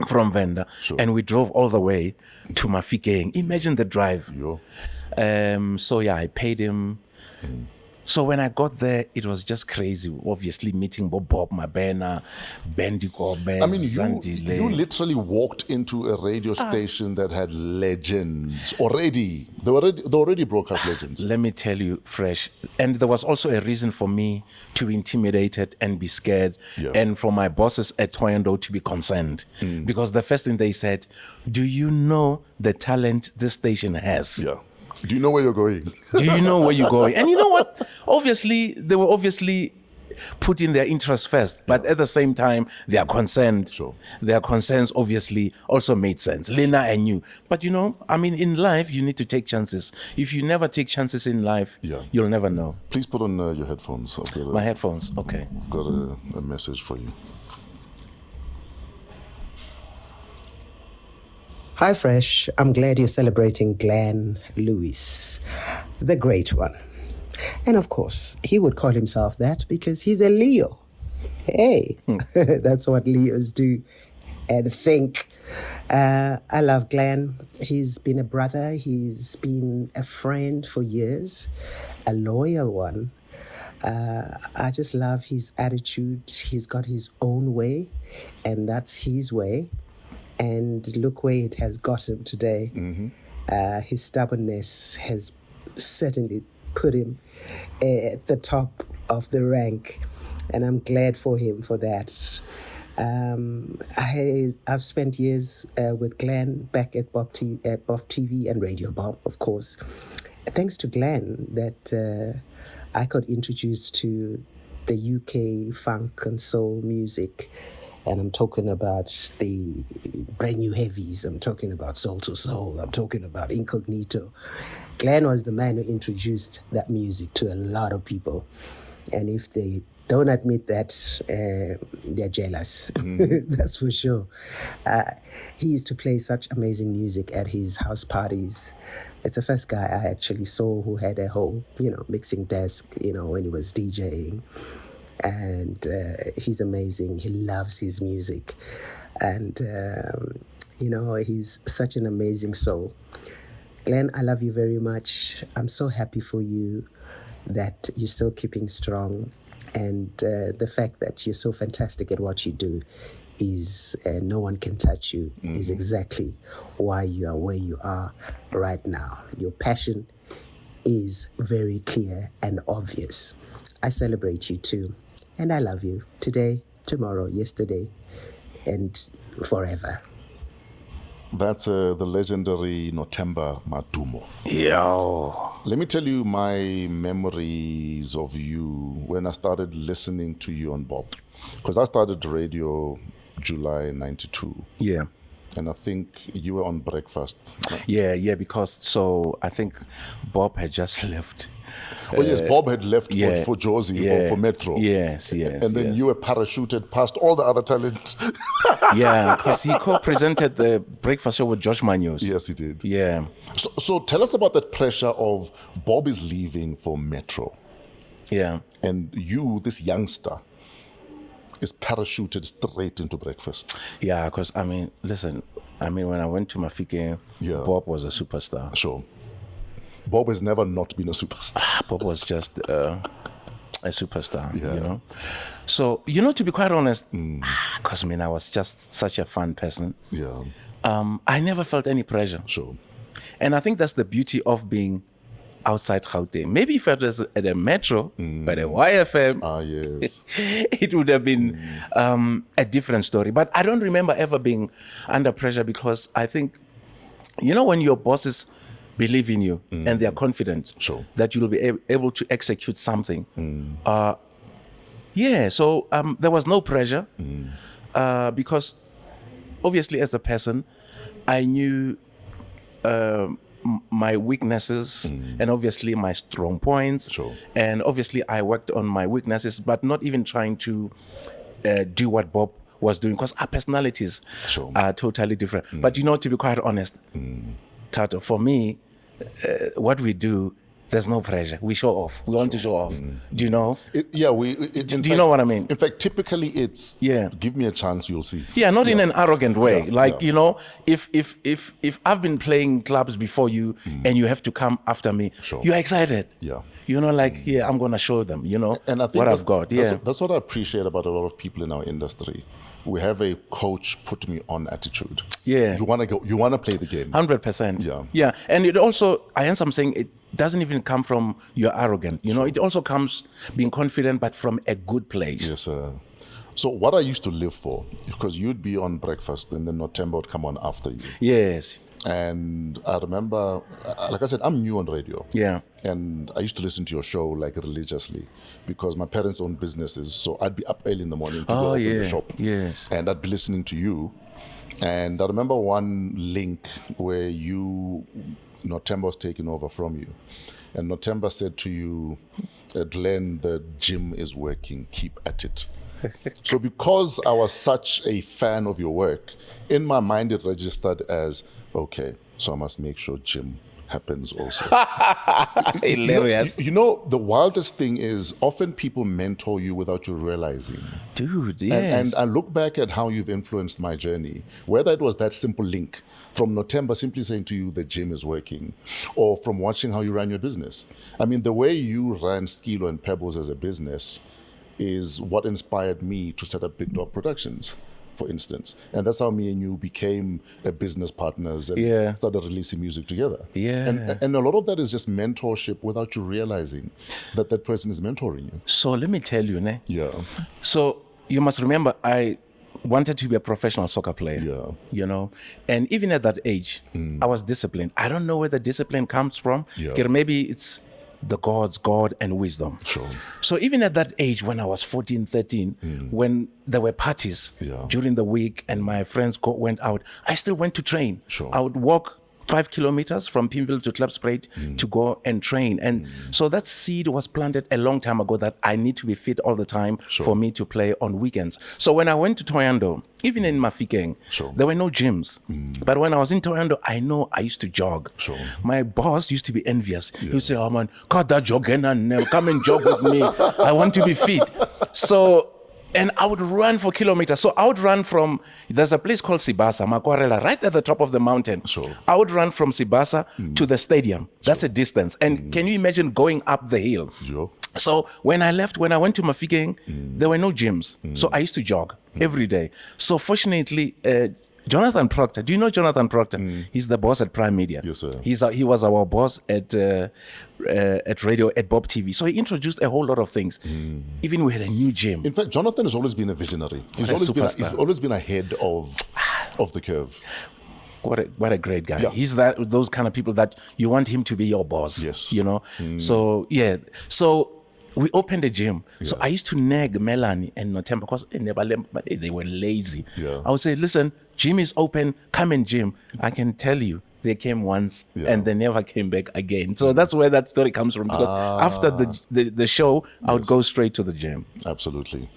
from Venda, and we drove all the way to Mafikeng. Imagine the drive. Yo. So yeah, I paid him. So when I got there, it was just crazy. Obviously, meeting Bob Mabena, Bendigo, I mean, you literally walked into a radio station that had legends already. They already broadcast legends. Let me tell you, Fresh. And there was also a reason for me to be intimidated and be scared, and for my bosses at Toyando to be concerned. Because the first thing they said, do you know the talent this station has? Yeah. Do you know where you're going? Do you know where you're going? And you know what? Obviously, they were putting their interest first, but at the same time, they are concerned. Sure. Their concerns obviously also made sense. Lena and you. But you know, I mean, in life, you need to take chances. If you never take chances in life, you'll never know. Please put on your headphones. My headphones, okay. I've got a message for you. Hi, Fresh. I'm glad you're celebrating Glen Lewis, the great one. And of course, he would call himself that because he's a Leo. Hey, that's what Leos do and think. I love Glen. He's been a brother. He's been a friend for years, a loyal one. I just love his attitude. He's got his own way, and that's his way. And look where it has got him today. His stubbornness has certainly put him at the top of the rank. And I'm glad for him for that. I've spent years with Glen back at Bob TV and Radio Bob, of course. Thanks to Glen that I got introduced to the UK funk and soul music. And I'm talking about the brand new heavies. I'm talking about Soul to Soul. I'm talking about Incognito. Glen was the man who introduced that music to a lot of people. And if they don't admit that, they're jealous. That's for sure. He used to play such amazing music at his house parties. It's the first guy I actually saw who had a whole, mixing desk, when he was DJing. And he's amazing. He loves his music. And, he's such an amazing soul. Glenn, I love you very much. I'm so happy for you that you're still keeping strong. And the fact that you're so fantastic at what you do is no one can touch you, is exactly why you are where you are right now. Your passion is very clear and obvious. I celebrate you too. And I love you today, tomorrow, yesterday, and forever. That's the legendary Nothemba Madumo. Yo. Let me tell you my memories of you when I started listening to you on Bob. Because I started radio July 92. Yeah. And I think you were on Breakfast. Yeah, because I think Bob had just left. Oh, yes, Bob had left yeah, for Josie, yeah, for Metro. Yes. And then yes. you were parachuted past all the other talent. Yeah, because he co-presented the Breakfast Show with Josh Manuos. Yes, he did. Yeah. So tell us about that pressure of Bob is leaving for Metro. Yeah. And you, this youngster, is parachuted straight into Breakfast. Yeah, because, listen, when I went to Mafike, Bob was a superstar. Sure. Bob has never not been a superstar. Bob was just a superstar, So, to be quite honest, because, I was just such a fun person. Yeah. I never felt any pressure. Sure. And I think that's the beauty of being outside Gauteng. Maybe if it was at a Metro, but a YFM, yes. it would have been a different story. But I don't remember ever being under pressure because I think, when your bosses believe in you and they are confident that you will be able to execute something. So there was no pressure because obviously as a person, I knew my weaknesses and obviously my strong points. Sure. And obviously I worked on my weaknesses, but not even trying to do what Bob was doing because our personalities are totally different. But to be quite honest, Tato, for me, what we do, there's no pressure. We show off. We want to show off. Do you know? Do you know what I mean? In fact, typically it's give me a chance, you'll see. Yeah, not in an arrogant way. If I've been playing clubs before you and you have to come after me, you're excited. Yeah. I'm going to show them, and I think what I've got. Yeah. That's what I appreciate about a lot of people in our industry. We have a coach put me on attitude. Yeah. You want to play the game. 100%. Yeah. Yeah. And it also, I'm saying it doesn't even come from you're arrogant. It also comes being confident, but from a good place. Yes, sir. So what I used to live for, because you'd be on Breakfast and then Nothemba would come on after you. Yes. And I remember, like I said, I'm new on radio. Yeah. And I used to listen to your show religiously because my parents own businesses. So I'd be up early in the morning to go open the shop. Yes. And I'd be listening to you. And I remember one link where Nothemba was taking over from you. And Nothemba said to you, Glenn, the gym is working, keep at it. So because I was such a fan of your work, in my mind it registered as, okay, so I must make sure gym happens also. Hilarious. The wildest thing is often people mentor you without you realizing. Dude, yes. And I look back at how you've influenced my journey, whether it was that simple link from Nothemba simply saying to you the gym is working, or from watching how you ran your business. The way you ran Skilo and Pebbles as a business is what inspired me to set up Big Dog Productions, for instance. And that's how me and you became business partners and started releasing music together. Yeah. And a lot of that is just mentorship without you realizing that person is mentoring you. So let me tell you, ne? Yeah. So you must remember, I wanted to be a professional soccer player. Yeah. And even at that age, I was disciplined. I don't know where the discipline comes from. Yeah. Maybe it's the God and wisdom. Sure. So even at that age, when I was 14, 13, when there were parties during the week and my friends went out, I still went to train. Sure. I would walk 5 kilometers from Pimville to Klapspruit to go and train. And so that seed was planted a long time ago that I need to be fit all the time for me to play on weekends. So when I went to Thohoyandou, even in Mafikeng, there were no gyms. But when I was in Thohoyandou, I know I used to jog. My boss used to be envious. He would say, oh man, cut that jogging and come and jog with me. I want to be fit. So, and I would run for kilometers. So I would run from, there's a place called Sibasa, Makwarela, right at the top of the mountain. I would run from Sibasa to the stadium. That's a distance. And can you imagine going up the hill? So when I went to Mafikeng, there were no gyms. So I used to jog every day. So fortunately, Jonathan Proctor, do you know Jonathan Proctor? He's the boss at Prime Media. Yes, sir. He was our boss at radio at Bob TV. So he introduced a whole lot of things. Even we had a new gym. In fact, Jonathan has always been a visionary. He's always been ahead of the curve. What a great guy. He's those kind of people that you want him to be your boss. Yes. You know? So So we opened a gym. So I used to nag Melanie and Notemba because they were lazy. I would say, listen, gym is open, come and gym. I can tell you, they came once and they never came back again. So that's where that story comes from. Because after the show, I would go straight to the gym. Absolutely.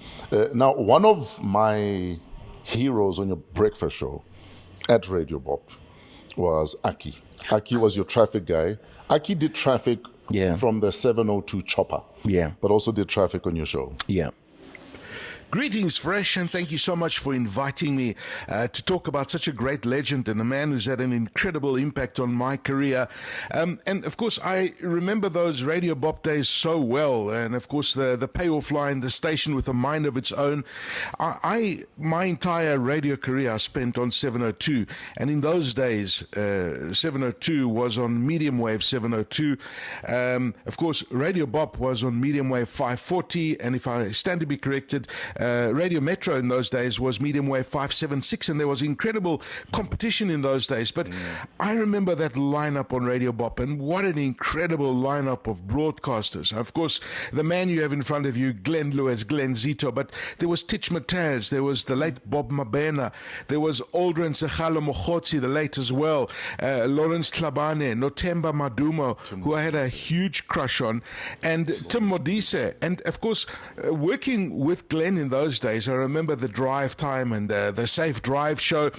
Now, one of my heroes on your breakfast show at Radio Bop was Aki. Aki was your traffic guy. Aki did traffic from the 702 chopper. But also did traffic on your show. Greetings, Fresh, and thank you so much for inviting me to talk about such a great legend and a man who's had an incredible impact on my career. And of course, I remember those Radio Bop days so well. And of course, the payoff line, the station with a mind of its own. My entire radio career I spent on 702. And in those days, 702 was on medium wave 702. Of course, Radio Bop was on medium wave 540. And if I stand to be corrected, Radio Metro in those days was medium wave 576, and there was incredible competition in those days. But I remember that lineup on Radio Bop, and what an incredible lineup of broadcasters. Of course, the man you have in front of you, Glen Lewis, Glenzito, but there was Titch Mataz, there was the late Bob Mabena, there was Aldrin Segalo Mogotsi, the late as well, Lawrence Tlabane, Notemba Madumo, who I had a huge crush on, and Tim Modise. And of course, working with Glen in those days, I remember the drive time and the Safe Drive show.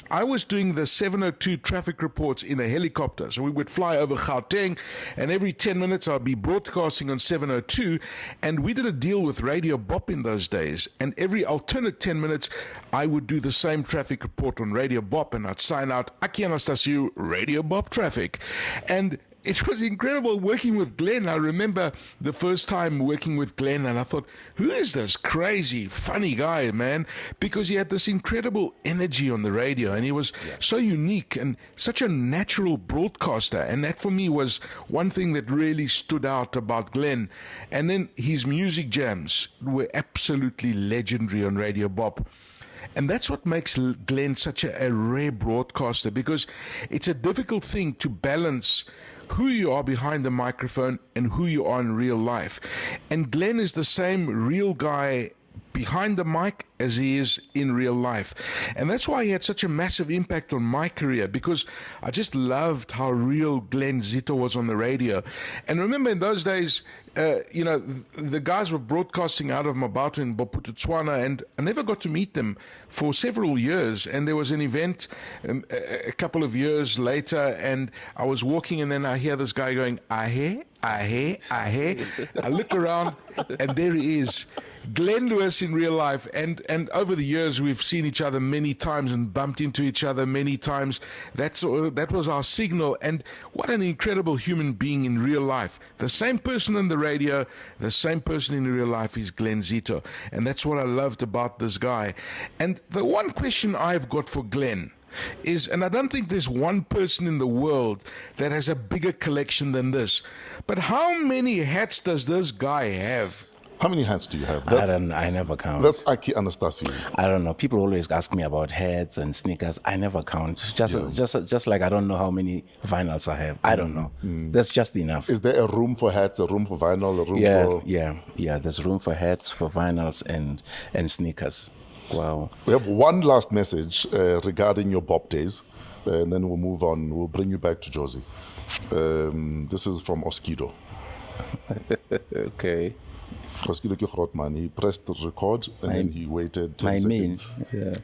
I was doing the 702 traffic reports in a helicopter. So we would fly over Gauteng, and every 10 minutes I'd be broadcasting on 702. And we did a deal with Radio Bop in those days. And every alternate 10 minutes, I would do the same traffic report on Radio Bop, and I'd sign out, Aki Anastasiou, Radio Bop Traffic. And it was incredible working with Glen. I remember the first time working with Glen, and I thought, who is this crazy, funny guy, man? Because he had this incredible energy on the radio, and he was so unique and such a natural broadcaster. And that for me was one thing that really stood out about Glen. And then his music jams were absolutely legendary on Radio Bop. And that's what makes Glen such a rare broadcaster, because it's a difficult thing to balance who you are behind the microphone and who you are in real life. And Glen is the same real guy behind the mic as he is in real life. And that's why he had such a massive impact on my career, because I just loved how real Glenzito was on the radio. And remember, in those days, the guys were broadcasting out of Mabato in Bophuthatswana, and I never got to meet them for several years. And there was an event a couple of years later, and I was walking, and then I hear this guy going, ahe, ahe, ahe. I look around, and there he is, Glen Lewis in real life. And over the years, we've seen each other many times and bumped into each other many times. That was our signal. And what an incredible human being in real life. The same person on the radio, the same person in real life is Glenzito. And that's what I loved about this guy. And the one question I've got for Glen is, and I don't think there's one person in the world that has a bigger collection than this, but how many hats does this guy have? How many hats do you have? I never count. That's Aki Anastasiou. I don't know. People always ask me about hats and sneakers. I never count. Just like I don't know how many vinyls I have. I don't know. That's just enough. Is there a room for hats, a room for vinyl, a room for... Yeah. There's room for hats, for vinyls, and sneakers. Wow. We have one last message regarding your Bop days and then we'll move on. We'll bring you back to Josie. This is from Oskido. Okay. Oskido ke groot man. He pressed the record and then he waited 10 seconds. Yeah.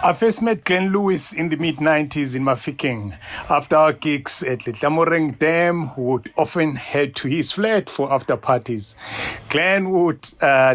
I first met Glen Lewis in the mid-90s in Mafikeng. After our gigs at Letlamoreng Dam, we would often head to his flat for after parties. Glen would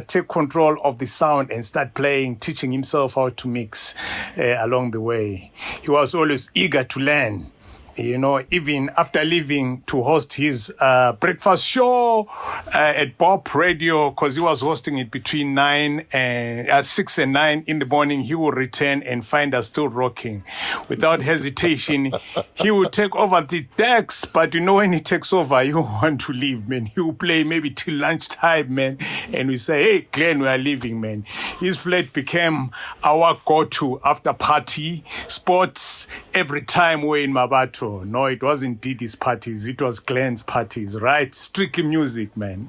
take control of the sound and start playing, teaching himself how to mix along the way. He was always eager to learn. You know, even after leaving to host his breakfast show at Bob Radio, because he was hosting it between 6 and 9 in the morning, he would return and find us still rocking. Without hesitation, he would take over the decks, but you know, when he takes over, you want to leave, man. He will play maybe till lunchtime, man, and we say, hey, Glen, we are leaving, man. His flat became our go-to after party, sports, every time we're in Mabato. No, it wasn't Didi's parties. It was Glen's parties, right? Strictly music, man.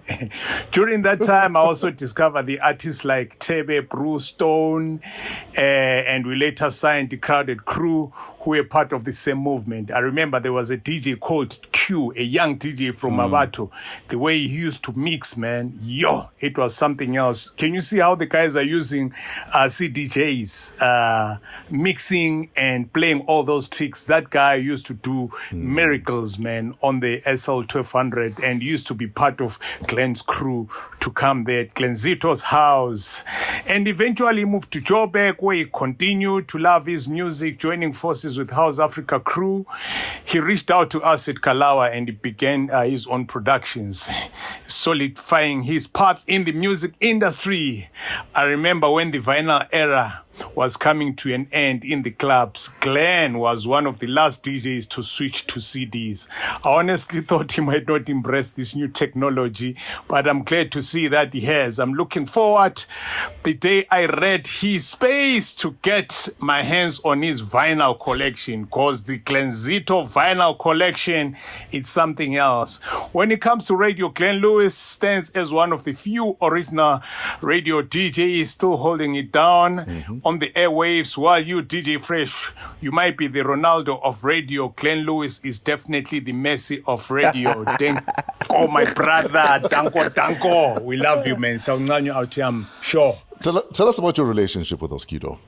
During that time, I also discovered the artists like Tebe, Bruce Stone, and we later signed the Crowded Crew, who were part of the same movement. I remember there was a DJ called Q, a young DJ from Mabato. The way he used to mix, man, it was something else. Can you see how the guys are using CDJs, mixing and playing all those tricks? That guy used to do miracles, man, on the SL1200 and used to be part of Glen's crew to come there at Glenzito's house. And eventually moved to Joburg, where he continued to love his music, joining forces with House Africa crew. He reached out to us at Kalawa and he began his own productions, solidifying his path in the music industry. I remember when the vinyl era was coming to an end in the clubs, Glen was one of the last DJs to switch to CDs. I honestly thought he might not embrace this new technology, but I'm glad to see that he has. I'm looking forward the day I read his space to get my hands on his vinyl collection, because the Glenzito vinyl collection is something else. When it comes to radio, Glen Lewis stands as one of the few original radio DJs still holding it down on the airwaves, while you, DJ Fresh, you might be the Ronaldo of radio. Glen Lewis is definitely the Messi of radio. Oh, my brother, Danko. We love you, man. So out here, I'm sure. Tell us about your relationship with Oskido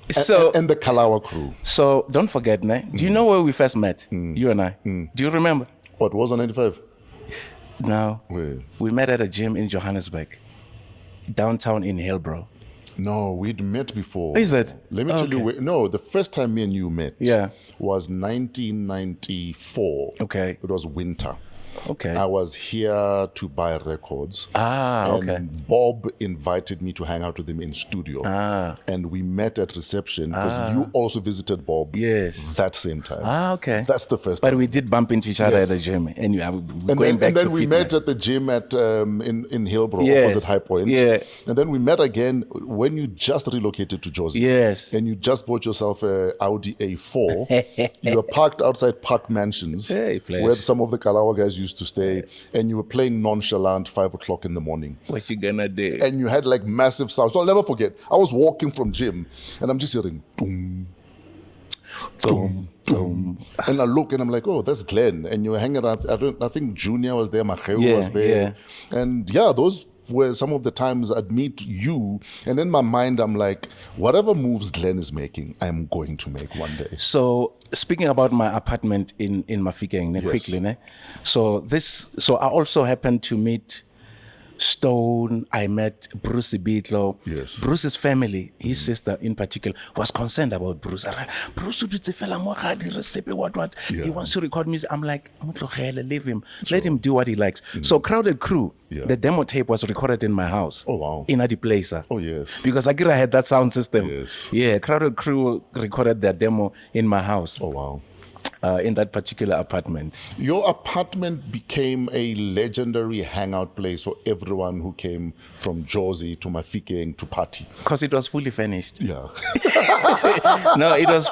and the Kalawa crew. So don't forget, do you know where we first met? You and I. Do you remember? What was on 95? No. Where? We met at a gym in Johannesburg, downtown in Hillbrow. No, we'd met before. Is it? Let me tell you where. No, the first time me and you met was 1994. Okay. It was winter. Okay. I was here to buy records. And Bob invited me to hang out with him in studio. And we met at reception because you also visited Bob that same time. Okay. That's the first time. But we did bump into each other at the gym. And then we met at the gym in Hillbrow, opposite High Point. Yeah. And then we met again when you just relocated to Josie. Yes. And you just bought yourself a Audi A4. You were parked outside Park Mansions, where some of the Kalawa guys used to stay, and you were playing nonchalant 5 o'clock in the morning. What you gonna do? And you had like massive sounds. So I'll never forget. I was walking from gym and I'm just hearing boom, boom, boom. And I look and I'm like, oh, that's Glen. And you were hanging around. I think Junior was there, Macheu was there. And those were some of the times I'd meet you, and in my mind I'm like, whatever moves Glen is making, I'm going to make one day. So speaking about my apartment in Mafikeng, quickly, so I also happened to meet Stone. I met Bruce Ibitlo. Yes. Bruce's family, his sister in particular, was concerned about Bruce. Bruce, what? He wants to record music. I'm like, leave him. Let him do what he likes. So Crowded Crew, the demo tape was recorded in my house. Oh, wow. In Adi Placer. Oh, yes. Because Akira had that sound system. Yes. Yeah, Crowded Crew recorded their demo in my house. Oh, wow. in that particular apartment. Your apartment became a legendary hangout place for everyone who came from Jozi to Mafikeng to party. Because it was fully furnished. Yeah. No, it was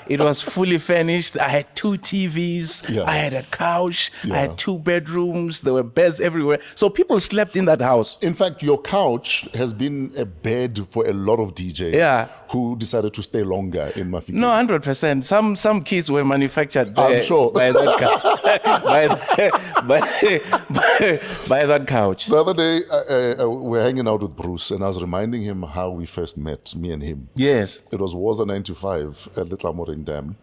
it was fully furnished. I had 2 TVs. Yeah. I had a couch. Yeah. I had 2 bedrooms. There were beds everywhere. So people slept in that house. In fact, your couch has been a bed for a lot of DJs who decided to stay longer in Mafikeng. No, 100%. Some keys were manufactured I'm sure. by that by that couch. The other day, we're hanging out with Bruce, and I was reminding him how we first met, me and him. Yes. It was WAW 95 at Little Moring Dam.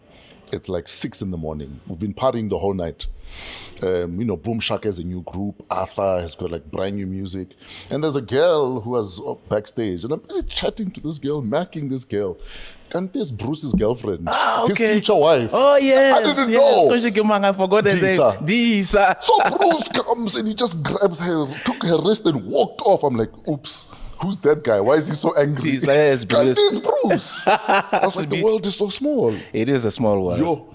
It's like 6 in the morning. We've been partying the whole night. Boom Shaka has a new group. Arthur has got like brand new music. And there's a girl who was backstage. And I'm busy chatting to this girl, macking this girl. And there's Bruce's girlfriend, his future wife. Oh, yes. I didn't know. I forgot the name. Disa. So Bruce comes and he just grabs her, took her wrist and walked off. I'm like, oops. Who's that guy? Why is he so angry? It's Bruce. It's Bruce. I was like, the world is so small. It is a small world. Yo.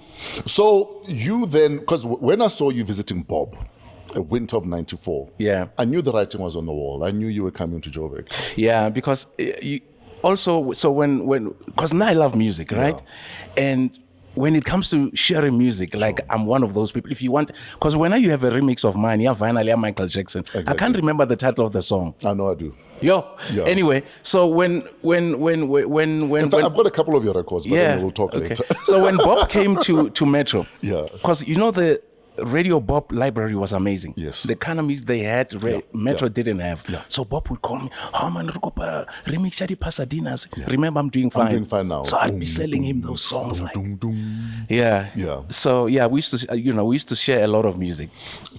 So you then, because when I saw you visiting Bob, winter of 94, I knew the writing was on the wall. I knew you were coming to Joburg. Yeah, because so when because now I love music, right? Yeah. And when it comes to sharing music, like I'm one of those people. If you want, because when you have a remix of mine, finally Michael Jackson. Exactly. I can't remember the title of the song. I know I do. Yeah. Anyway, so when in fact, I've got a couple of your records, but then we'll talk later. So when Bob came to Metro, because the Radio Bob library was amazing. Yes. The kind of music they had, Metro didn't have. Yeah. So Bob would call me, man, remix the Pasadinas. Yeah. Remember, I'm doing fine. I'm doing fine now. So I'd be selling him those songs. Yeah. So we used to share a lot of music.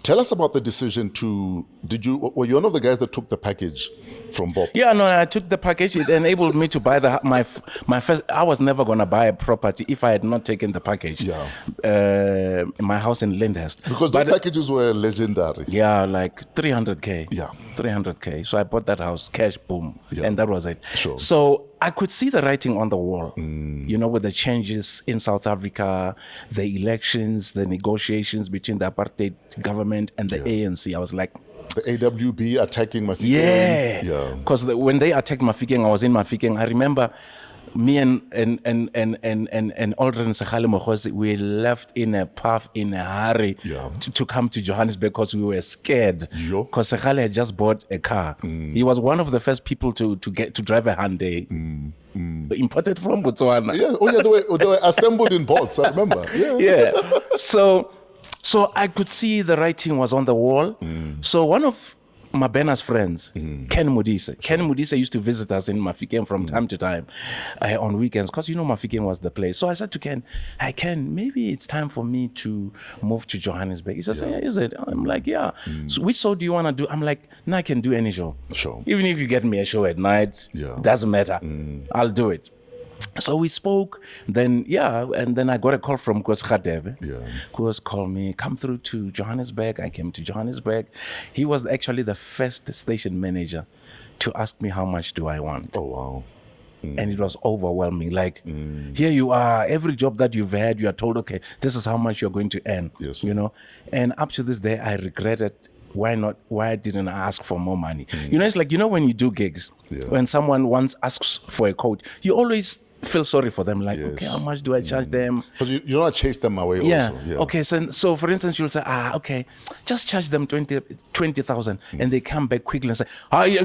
Tell us about the decision were you one of the guys that took the package from Bob? Yeah, no, I took the package. It enabled me to buy my first. I was never gonna buy a property if I had not taken the package. Yeah. My house in Lyndhurst. Because the packages were legendary. Yeah, like 300K. Yeah. 300K. So I bought that house, cash, boom. Yeah. And that was it. Sure. So I could see the writing on the wall, with the changes in South Africa, the elections, the negotiations between the apartheid government and the ANC. I was like, the AWB attacking Mafikeng. Yeah. Because when they attacked Mafikeng, I was in Mafikeng. I remember me and Aldrin Sekhale Mokhosi, we left in a puff, in a hurry to come to Johannesburg because we were scared. Because Sekhale had just bought a car. He was one of the first people to get to drive a Hyundai. Imported from Botswana. Yeah. They were assembled in boats, I remember. Yeah. So I could see the writing was on the wall. So one of Mabena's friends, Ken Modise. Ken Modise used to visit us in Mafikeng from time to time on weekends because Mafikeng was the place. So I said to Ken, "Hey Ken, maybe it's time for me to move to Johannesburg." He says, "Yeah, is it?" I'm like, "Yeah." So which show do you want to do? I'm like, "No, I can do any show. Sure. Even if you get me a show at night, doesn't matter. I'll do it." So we spoke, then and then I got a call from Kos Khadebe. Kos called me, come through to Johannesburg. I came to Johannesburg. He was actually the first station manager to ask me how much do I want. Oh wow. And it was overwhelming. Like, here you are, every job that you've had, you are told, okay, this is how much you're going to earn. Yes. And up to this day, I regretted why didn't I ask for more money? It's like, when you do gigs, when someone once asks for a quote, you always feel sorry for them, like, okay, how much do I charge them? Because you don't chase them away also. Yeah. Okay, so for instance, you'll say, okay, just charge them 20,000 and they come back quickly and say,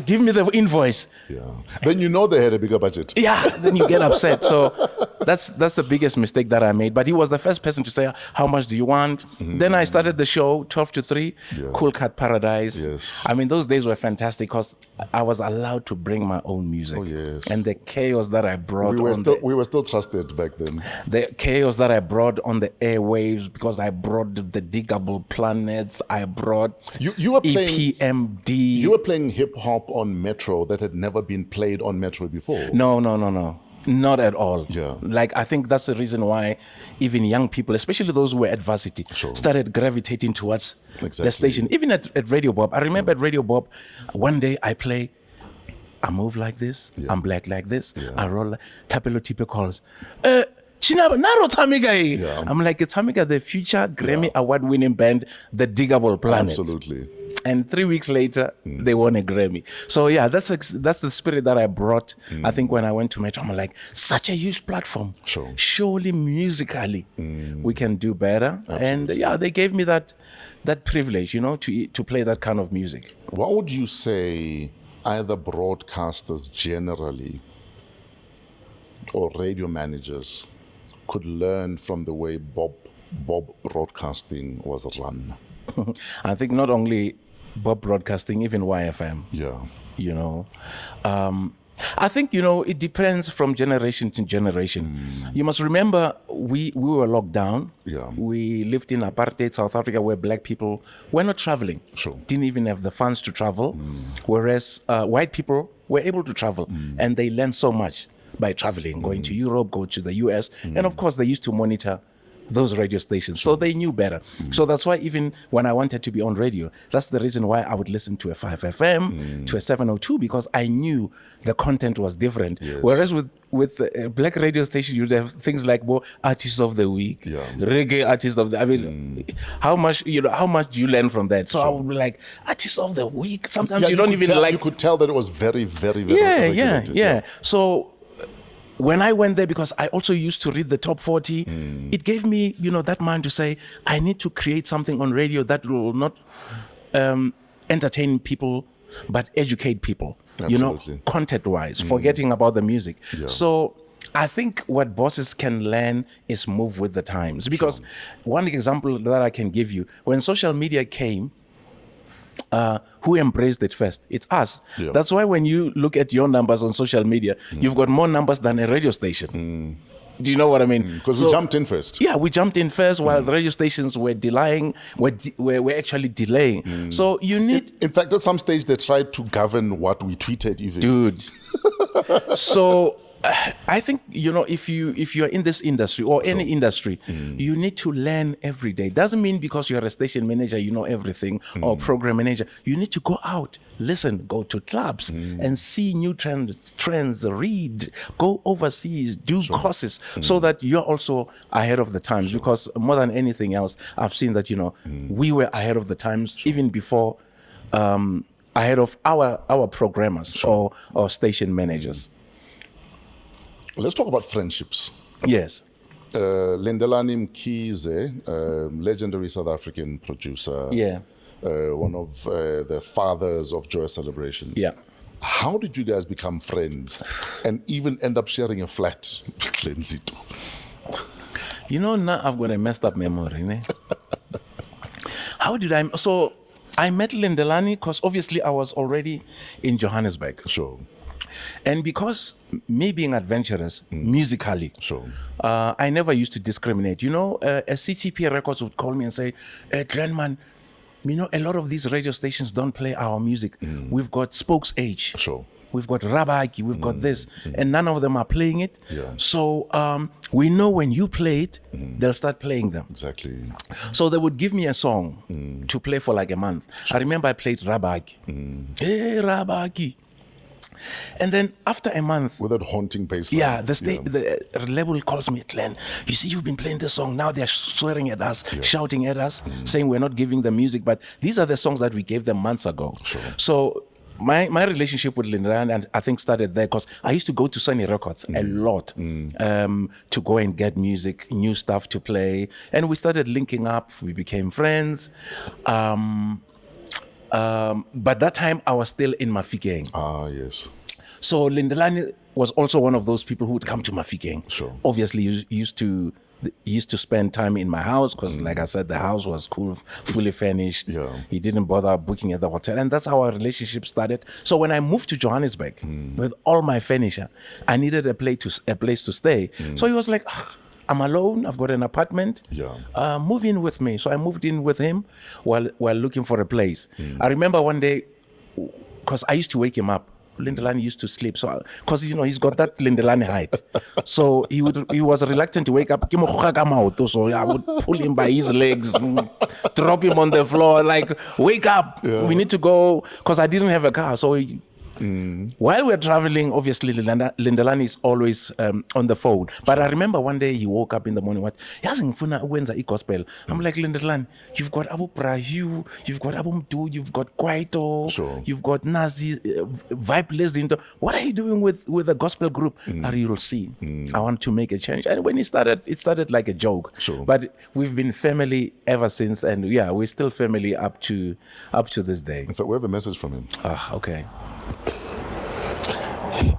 give me the invoice. Yeah. Then they had a bigger budget. Yeah, then you get upset. So that's the biggest mistake that I made. But he was the first person to say, how much do you want? Then I started the show, 12 to 3, Cool Cut Paradise. Yes. I mean, those days were fantastic because I was allowed to bring my own music. Oh, yes. And the chaos that I brought we were still trusted back then. The chaos that I brought on the airwaves, because I brought the Diggable Planets, I brought you were playing EPMD. You were playing hip hop on Metro that had never been played on Metro before. No. Not at all. Yeah. Like, I think that's the reason why even young people, especially those who were at varsity, started gravitating towards the station. Even at Radio Bob. I remember at Radio Bob, one day I move like this, I'm black like this, I roll like Tapelo Tipe calls. Naro Tamika. Yeah. I'm like, it's Tamika, the future Grammy award-winning band, the Diggable Planet. Absolutely. And 3 weeks later, they won a Grammy. So yeah, that's the spirit that I brought. I think when I went to Metro, I'm like, such a huge platform. Sure. Surely musically, we can do better. And yeah, they gave me that privilege, to play that kind of music. What would you say either broadcasters generally or radio managers could learn from the way Bob Broadcasting was run? I think not only Bob Broadcasting, even YFM. Yeah. I think, it depends from generation to generation. You must remember, we were locked down. Yeah. We lived in apartheid South Africa where black people were not traveling. Sure. Didn't even have the funds to travel. Whereas white people were able to travel. And they learned so much by traveling, going to Europe, go to the US. And of course, they used to monitor those radio stations. So they knew better. So that's why even when I wanted to be on radio, that's the reason why I would listen to a 5FM, to a 702, because I knew the content was different. Yes. Whereas with a black radio station, you'd have things like artists of the week, reggae artist of the, how much do you learn from that? So I would be like, artist of the week. Sometimes you don't even tell, like. You could tell that it was very, very, very regulated. Yeah. So when I went there, because I also used to read the top 40, it gave me, that mind to say, I need to create something on radio that will not entertain people, but educate people, Absolutely. content-wise, forgetting about the music. Yeah. So I think what bosses can learn is move with the times. Because one example that I can give you, when social media came, who embraced it first? It's us. Yeah. That's why when you look at your numbers on social media, you've got more numbers than a radio station. Do you know what I mean? Because we jumped in first. Yeah, we jumped in first while the radio stations were delaying, were actually delaying. So you need... In fact, at some stage, they tried to govern what we tweeted even. Dude. So... I think, if you're in this industry or any industry, you need to learn every day. Doesn't mean because you're a station manager, you know everything, or program manager. You need to go out, listen, go to clubs and see new trends, read, go overseas, do courses, so that you're also ahead of the times. Because more than anything else, I've seen that, we were ahead of the times even before, ahead of our programmers or station managers. Let's talk about friendships. Yes. Lindelani Mkhize, legendary South African producer. Yeah. One of the fathers of Joy Celebration. Yeah. How did you guys become friends and even end up sharing a flat, Glenzito? Now I've got a messed up memory. Ne? How did I... So I met Lindelani because obviously I was already in Johannesburg. Sure. And because me being adventurous musically, I never used to discriminate. A CCP Records would call me and say, Glen, man, a lot of these radio stations don't play our music. We've got Spokes Age. Sure. We've got Rabaki. We've got this. And none of them are playing it. Yeah. So we know when you play it, they'll start playing them. Exactly. So they would give me a song to play for like a month. I remember I played Rabaki. Hey, Rabaki. And then after a month, with that haunting bass line. Yeah, the label calls me, Glen, you see, you've been playing this song. Now they're swearing at us, shouting at us, saying we're not giving them music. But these are the songs that we gave them months ago. Sure. So my relationship with Lindelani, and I think started there because I used to go to Sony Records a lot to go and get music, new stuff to play. And we started linking up. We became friends. But that time I was still in Mafikeng. Ah, yes. So Lindelani was also one of those people who would come to Mafikeng. Sure. Obviously, he used to spend time in my house because, like I said, the house was cool, fully furnished. Yeah. He didn't bother booking at the hotel. And that's how our relationship started. So when I moved to Johannesburg with all my furniture, I needed a place to stay. So he was like, I'm alone. I've got an apartment. Yeah. Move in with me. So I moved in with him while looking for a place. I remember one day, because I used to wake him up. Lindelani used to sleep, so because he's got that Lindelani height, so he was reluctant to wake up. So I would pull him by his legs, drop him on the floor, like, wake up, we need to go, because I didn't have a car. So While we're traveling, obviously, Lindelani is always on the phone. But I remember one day he woke up in the morning, gospel. I'm like, Lindelani, you've got Abu Prahu, you've got Abu Mdu, you've got Kwaito, you've got Nazi, Vibe Lesdinto. What are you doing with a gospel group? You'll see. I want to make a change. And when it started like a joke. But we've been family ever since, and yeah, we're still family up to this day. In fact, we have a message from him. Okay.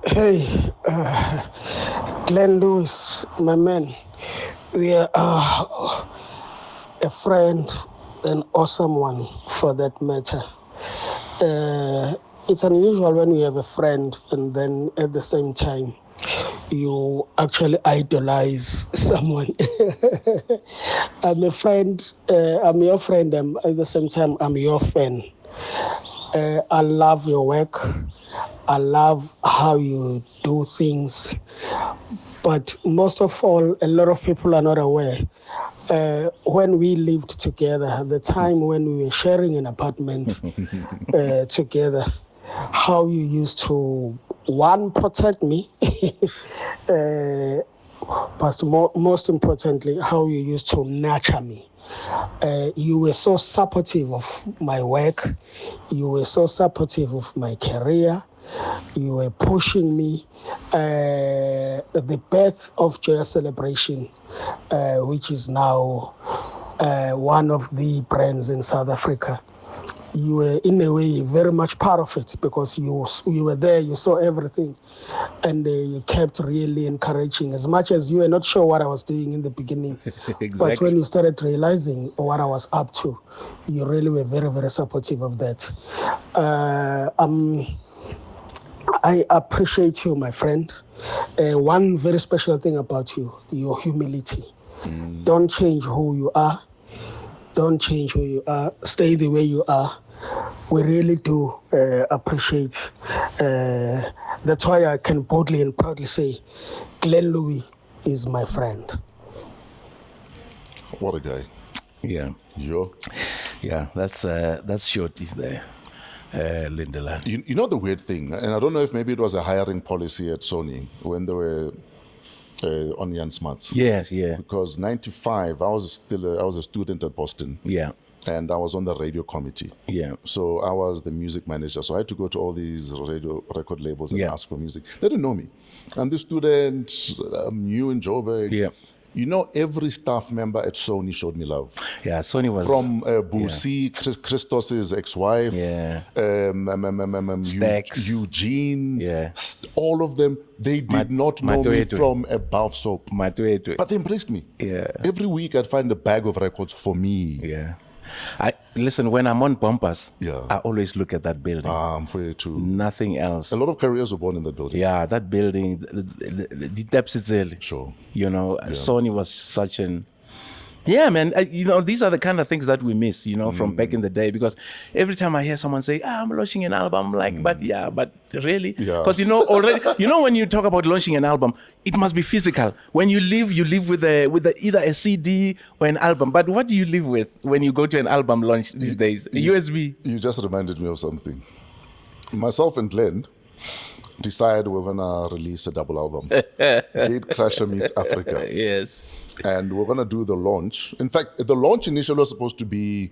Hey, Glen Lewis, my man. We are a friend, an awesome one for that matter. It's unusual when we have a friend and then at the same time you actually idolize someone. I'm a friend, I'm your friend, and at the same time I'm your fan. I love your work. I love how you do things. But most of all, a lot of people are not aware. When we lived together, the time when we were sharing an apartment together, how you used to, one, protect me, but most importantly, how you used to nurture me. You were so supportive of my work. You were so supportive of my career. You were pushing me. The birth of Joyous Celebration, which is now one of the brands in South Africa. You were, in a way, very much part of it because you were there, you saw everything, and you kept really encouraging. As much as you were not sure what I was doing in the beginning, Exactly. but when you started realizing what I was up to, you really were very, very supportive of that. I appreciate you, my friend. One very special thing about you, your humility. Don't change who you are. Don't change who you are. Stay the way you are. We really do appreciate. That's why I can boldly and proudly say, Glen Lewis is my friend. What a guy. Yeah. Yeah, that's Shorty there. Lindelani. You know the weird thing, and I don't know if maybe it was a hiring policy at Sony when they were on Jan Smuts. Yes, yeah. Because 95, I was a student at Boston. Yeah. And I was on the radio committee. Yeah. So I was the music manager. So I had to go to all these radio record labels and ask for music. They didn't know me. I'm the student, I'm new in Joburg. Yeah. You know, every staff member at Sony showed me love. Yeah, Sony was... From Busi, Christos's ex-wife, Stax. Eugene, all of them, they did not know me from above soap. But they embraced me. Yeah. Every week I'd find a bag of records for me. Yeah. Listen, when I'm on bumpers, Yeah. I always look at that building. I'm for you too. Nothing else. A lot of careers were born in that building. Yeah, that building, the depths it's Sure. You know, Sony was such an... Yeah, man, you know, these are the kind of things that we miss, you know, from back in the day. Because every time I hear someone say, I'm launching an album, I'm like, but really? Because, you know, already, you know, when you talk about launching an album, it must be physical. When you live with either a CD or an album. But what do you live with when you go to an album launch these days? A USB? You just reminded me of something. Myself and Glenn decided we're going to release a double album. Gatecrasher meets Africa. Yes. And we're going to do the launch. In fact, the launch initially was supposed to be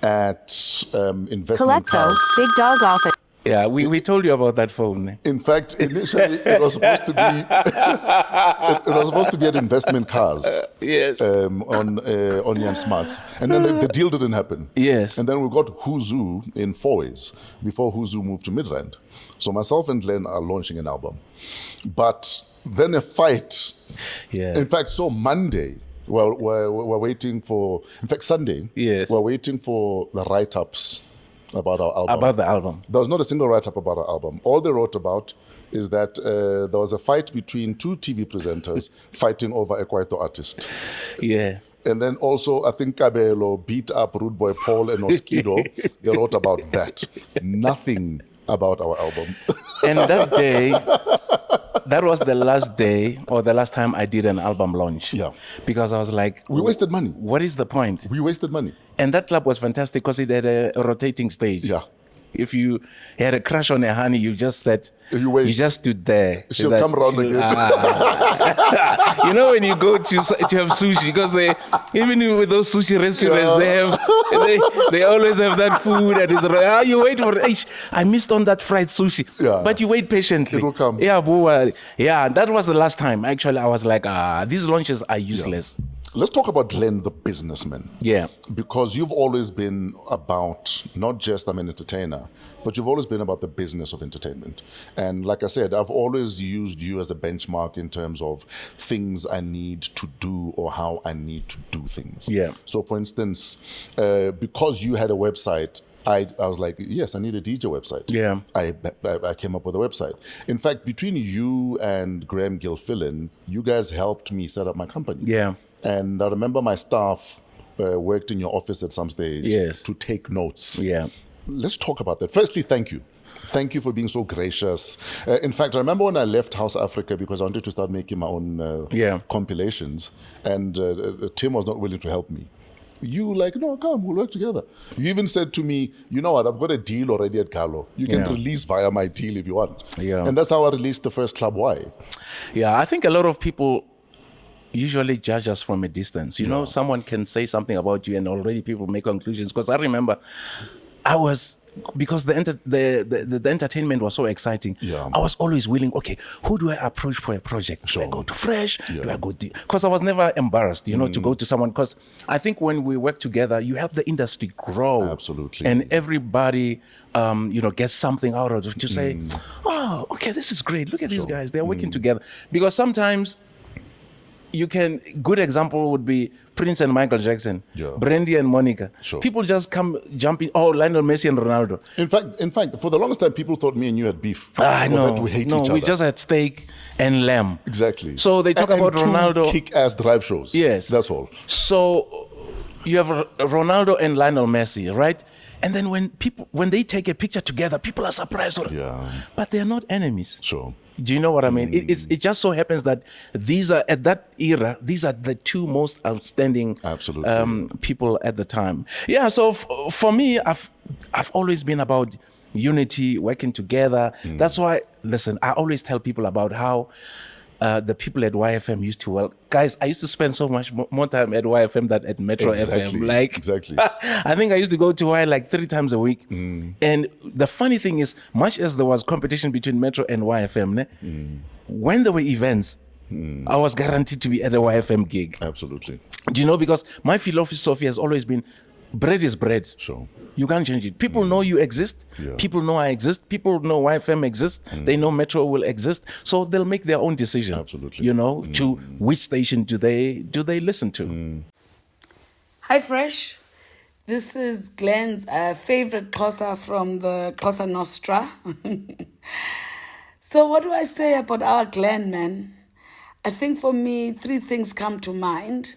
at Investment Cars. Big Dog Office. Yeah, we told you about that phone. In fact, initially it was supposed to be it was supposed to be at Investment Cars. Yes. On Jan Smuts. And then the deal didn't happen. Yes. And then we got Huzu in Fourways before Huzu moved to Midrand. So myself and Glenn are launching an album. But then a fight. Yeah. In fact, so Monday, we're waiting for, in fact, Sunday, we're waiting for the write-ups about our album. About the album. There was not a single write-up about our album. All they wrote about is that there was a fight between two TV presenters fighting over a Kwaito artist. Yeah. And then also, I think Kabelo beat up Rude Boy Paul and Oskido. They wrote about that. Nothing about our album. And that day, that was the last day or the last time I did an album launch. Yeah. Because I was like... We wasted money. What is the point? We wasted money. And that club was fantastic because it had a rotating stage. Yeah. if you had a crush on a honey, you just said, You wait. you just stood there. She'll come round again. You know, when you go to have sushi, because even with those sushi restaurants, they always have that food, and it's you wait for it. I missed on that fried sushi, but you wait patiently. It will come. Yeah, that was the last time. Actually, I was like, these lunches are useless. Let's talk about Glen, the businessman. Yeah. Because you've always been about, not just I'm an entertainer, but you've always been about the business of entertainment. And like I said, I've always used you as a benchmark in terms of things I need to do or how I need to do things. Yeah. So for instance, because you had a website, I was like, yes, I need a DJ website. Yeah. I came up with a website. In fact, between you and Graham Gilfillan, you guys helped me set up my company. Yeah. And I remember my staff worked in your office at some stage to take notes. Yeah. Let's talk about that. Firstly, thank you. Thank you for being so gracious. In fact, I remember when I left House Africa because I wanted to start making my own compilations, and Tim was not willing to help me. You like, no, come, we'll work together. You even said to me, you know what, I've got a deal already at Carlo. You can release via my deal if you want. Yeah. And that's how I released the first Club Y. Yeah, I think a lot of people usually judge us from a distance. You know, someone can say something about you and already people make conclusions. Because I remember because the entertainment was so exciting, I was always willing, okay, who do I approach for a project? Do I go to Fresh? Do I go to... Because I was never embarrassed, you know, to go to someone. Because I think when we work together, you help the industry grow. Absolutely. And everybody, gets something out of it to say, oh, okay, this is great. Look at these guys. They're working together. Because sometimes... good example would be Prince and Michael Jackson, Brandy and Monica. People just come jumping, Lionel Messi and Ronaldo. In fact, for the longest time, people thought me and you had beef. I know. That we hate each other. We just had steak and lamb. Exactly. So they talk about Ronaldo. Kick-ass drive shows. Yes. That's all. So you have Ronaldo and Lionel Messi, right? And then when they take a picture together, people are surprised. But they are not enemies. Sure. Do you know what I mean? It just so happens that these are the two most outstanding people at the time. Yeah, so for me, I've always been about unity, working together. That's why, listen, I always tell people about how the people at YFM used to guys, I used to spend so much more time at YFM than at Metro FM. Exactly. I think I used to go to Y like 3 times a week. And the funny thing is, much as there was competition between Metro and YFM, when there were events, I was guaranteed to be at a YFM gig. Absolutely. Do you know? Because my philosophy has always been, bread is bread. Sure. You can't change it. People know you exist. People know I exist. People know YFM exists. They know Metro will exist. So they'll make their own decision. Absolutely. You know, to which station do they listen to? Hi, Fresh. This is Glen's favorite Xhosa from the Xhosa Nostra. So what do I say about our Glen, man? I think for me, 3 things come to mind.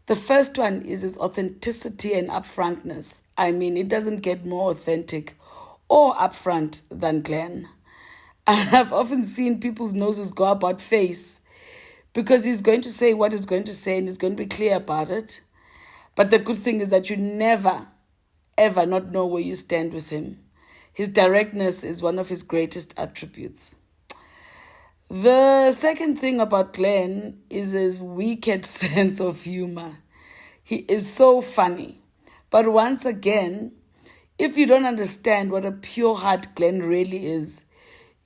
The first one is his authenticity and upfrontness. I mean, it doesn't get more authentic or upfront than Glen. I've often seen people's noses go about face because he's going to say what he's going to say and he's going to be clear about it. But the good thing is that you never, ever not know where you stand with him. His directness is one of his greatest attributes. The second thing about Glen is his wicked sense of humor. He is so funny. But once again, if you don't understand what a pure heart Glen really is,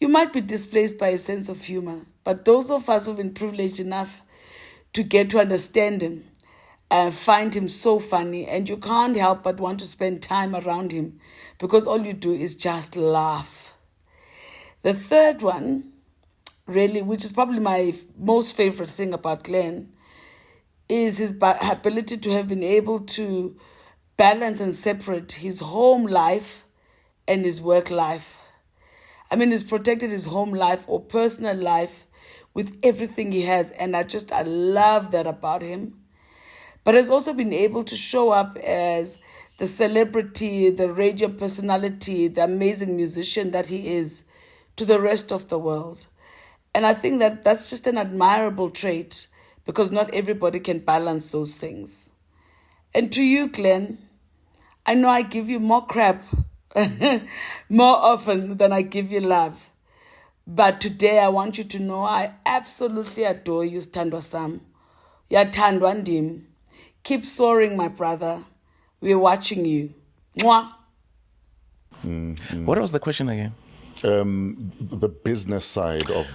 you might be displaced by his sense of humor. But those of us who've been privileged enough to get to understand him, find him so funny, and you can't help but want to spend time around him because all you do is just laugh. The third one, really, which is probably my most favorite thing about Glen, is his ability to have been able to balance and separate his home life and his work life. I mean, he's protected his home life or personal life with everything he has, and I love that about him. But has also been able to show up as the celebrity, the radio personality, the amazing musician that he is to the rest of the world. And I think that that's just an admirable trait because not everybody can balance those things. And to you, Glen, I know I give you more crap more often than I give you love. But today I want you to know I absolutely adore you, Standwa Sam. Yathandwa Ndim. Keep soaring, my brother. We're watching you. Mwah. What was the question again? The business side of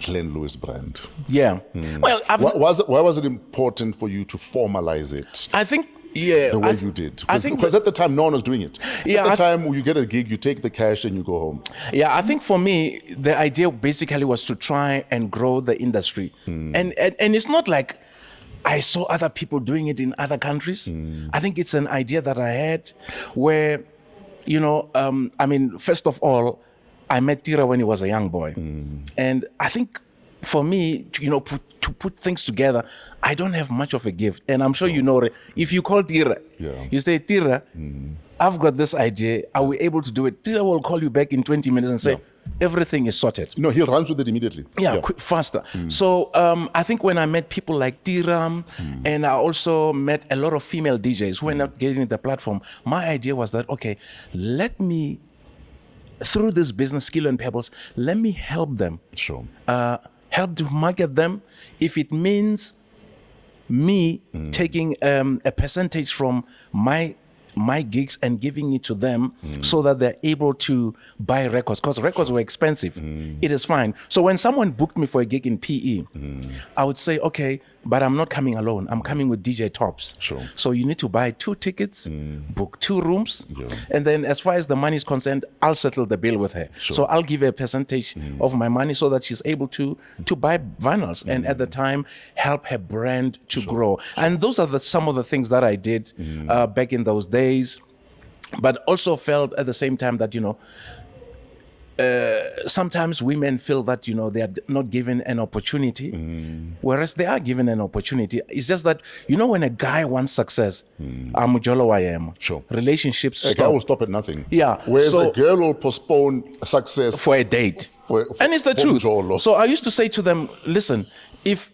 Glen Lewis brand. Yeah. Well, Why was it important for you to formalize it? I think, yeah. The way you did. I think because at the time, no one was doing it. Yeah, at the time, you get a gig, you take the cash and you go home. Yeah, I think for me, the idea basically was to try and grow the industry. And it's not like I saw other people doing it in other countries. I think it's an idea that I had where, you know, I mean, first of all, I met Tira when he was a young boy. And I think for me, you know, to put things together, I don't have much of a gift. And I'm sure you know, if you call Tira, you say, Tira, I've got this idea. Are we able to do it? Tira will call you back in 20 minutes and say, everything is sorted. No, he runs with it immediately. Yeah, quick, faster. So I think when I met people like Tira, and I also met a lot of female DJs who were not getting the platform, my idea was that, okay, let me, through this business Skill and Pebbles, let me help them. Sure. Help to market them. If it means me taking a percentage from my gigs and giving it to them so that they're able to buy records, because records were expensive. It is fine. So when someone booked me for a gig in PE, I would say, okay, but I'm not coming alone. I'm coming with DJ Tops. Sure. So you need to buy 2 tickets, book 2 rooms, and then as far as the money is concerned, I'll settle the bill with her. Sure. So I'll give her a percentage of my money so that she's able to buy vinyls and at the time help her brand to grow. And those are some of the things that I did back in those days, but also felt at the same time that, you know, sometimes women feel that, you know, they are not given an opportunity, whereas they are given an opportunity. It's just that, you know, when a guy wants success, Sure. relationships A guy will stop at nothing. Yeah. Whereas So- a girl will postpone success for a date. And it's the for truth. Jolo. So I used to say to them, listen, if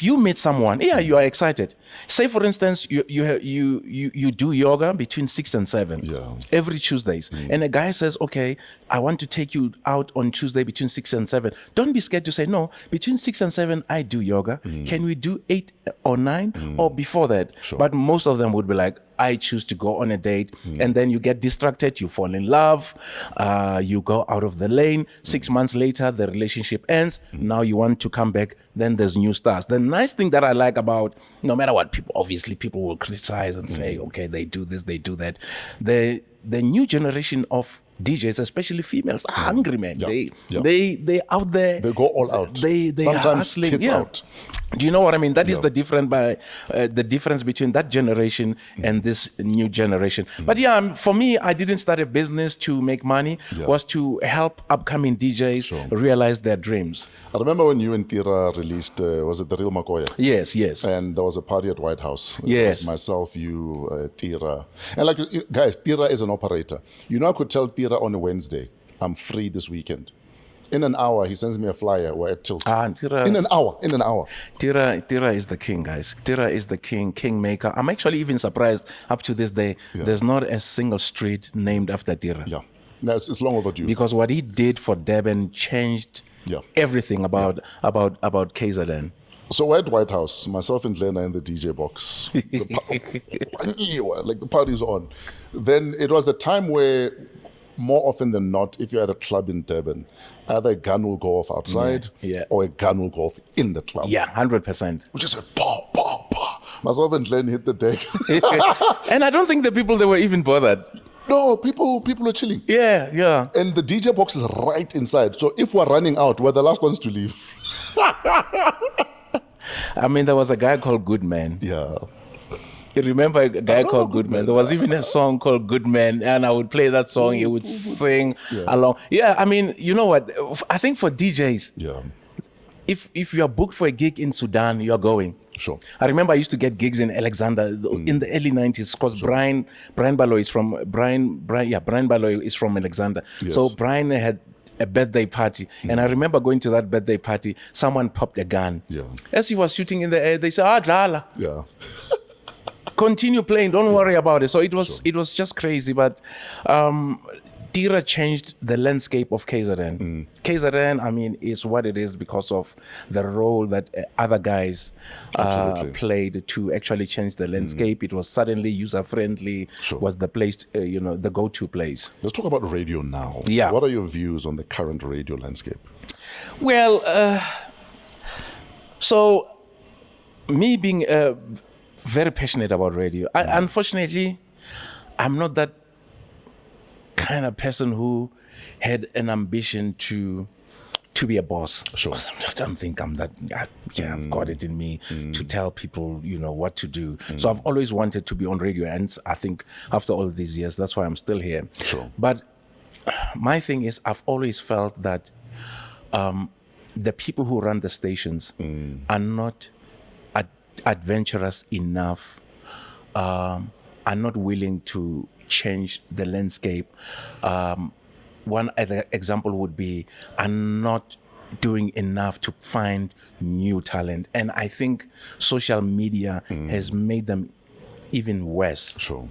you meet someone, you are excited. Say, for instance, you do yoga between 6 and 7 every Tuesdays, and a guy says, okay, I want to take you out on Tuesday between 6 and 7. Don't be scared to say, no, between 6 and 7 I do yoga. Can we do 8 or 9 or before that? Sure. But most of them would be like, I choose to go on a date, and then you get distracted, you fall in love, you go out of the lane. 6 months later, the relationship ends. Now you want to come back, then there's new stars. The nice thing that I like about, no matter what people will criticize and say, okay, they do this, they do that. The new generation of DJs, especially females, are hungry, man. They out there. They go all out. They sometimes are hustling. tits out. Do you know what I mean? That is the difference between that generation and this new generation. But for me, I didn't start a business to make money. Was to help upcoming DJs realize their dreams. I remember when you and Tira released, was it The Real Makoya? Yes. And there was a party at White House. Yes. It was myself, you, Tira. And like, guys, Tira is an operator. You know, I could tell Tira on a Wednesday, I'm free this weekend. In an hour, he sends me a flyer. We're at Tilt. In an hour. Tira is the king, guys. Tira is the kingmaker. I'm actually even surprised up to this day, there's not a single street named after Tira. Yeah. No, it's long overdue. Because what he did for Durban changed everything about KZN. So we're at White House, myself and Glenn are in the DJ box. Like the party's on. Then it was a time where, more often than not, if you're at a club in Durban, either a gun will go off outside or a gun will go off in the club. Yeah, 100%. We just said, pow, pow, pow. Myself and Glenn hit the deck. And I don't think the people, they were even bothered. No, people are chilling. Yeah. And the DJ box is right inside. So if we're running out, we're the last ones to leave. I mean, there was a guy called Goodman. Yeah. You remember a guy called Goodman? There was even a song called Goodman, and I would play that song. He would sing along. Yeah, I mean, you know what? I think for DJs, if you are booked for a gig in Sudan, you are going. Sure. I remember I used to get gigs in Alexander in the early 90s because Brian Baloy is from Brian Baloy is from Alexander. Yes. So Brian had a birthday party, and I remember going to that birthday party. Someone popped a gun. Yeah. As he was shooting in the air, they said, "Ah, Dlala." Yeah. continue playing. Don't worry about it. So it was just crazy. But Tira changed the landscape of KZN. KZN, I mean, is what it is because of the role that other guys played to actually change the landscape. It was suddenly user-friendly, was the place, the go-to place. Let's talk about radio now. Yeah. What are your views on the current radio landscape? Well, so me being very passionate about radio, unfortunately, I'm not that kind of person who had an ambition to be a boss. Sure. I don't think I'm that. I've got it in me to tell people, what to do. So I've always wanted to be on radio, and I think after all these years, that's why I'm still here. Sure. But my thing is, I've always felt that the people who run the stations are not adventurous enough, are not willing to change the landscape. One other example would be, I'm not doing enough to find new talent. And I think social media has made them even worse. Sure.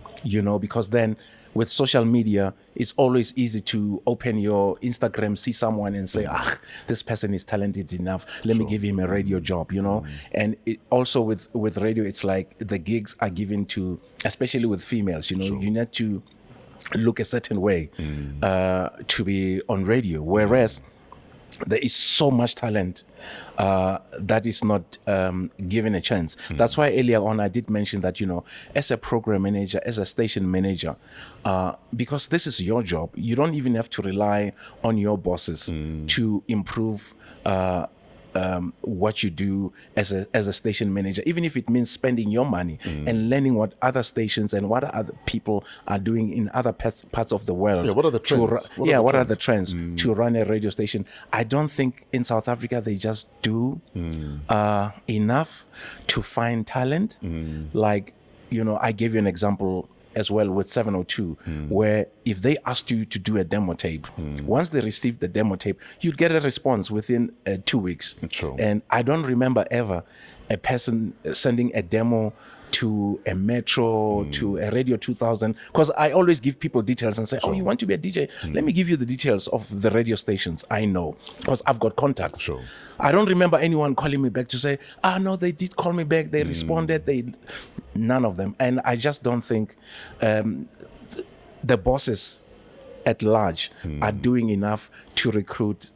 Because then with social media, it's always easy to open your Instagram, see someone and say, this person is talented enough. Let me give him a radio job, And it also with radio, it's like the gigs are given to, especially with females, you need to look a certain way to be on radio. Whereas there is so much talent that is not given a chance. That's why earlier on I did mention that, as a program manager, as a station manager, because this is your job, you don't even have to rely on your bosses to improve what you do as a station manager, even if it means spending your money and learning what other stations and what other people are doing in other parts of the world. Yeah, what are the trends? What are the trends to run a radio station? I don't think in South Africa they just do enough to find talent. Like, I gave you an example as well with 702, where if they asked you to do a demo tape, once they received the demo tape, you'd get a response within 2 weeks. True. And I don't remember ever a person sending a demo to a Metro, to a Radio 2000, because I always give people details and say, you want to be a DJ? Let me give you the details of the radio stations I know, because I've got contacts. Sure. I don't remember anyone calling me back to say, no, they did call me back, they responded, none of them. And I just don't think the bosses at large are doing enough to recruit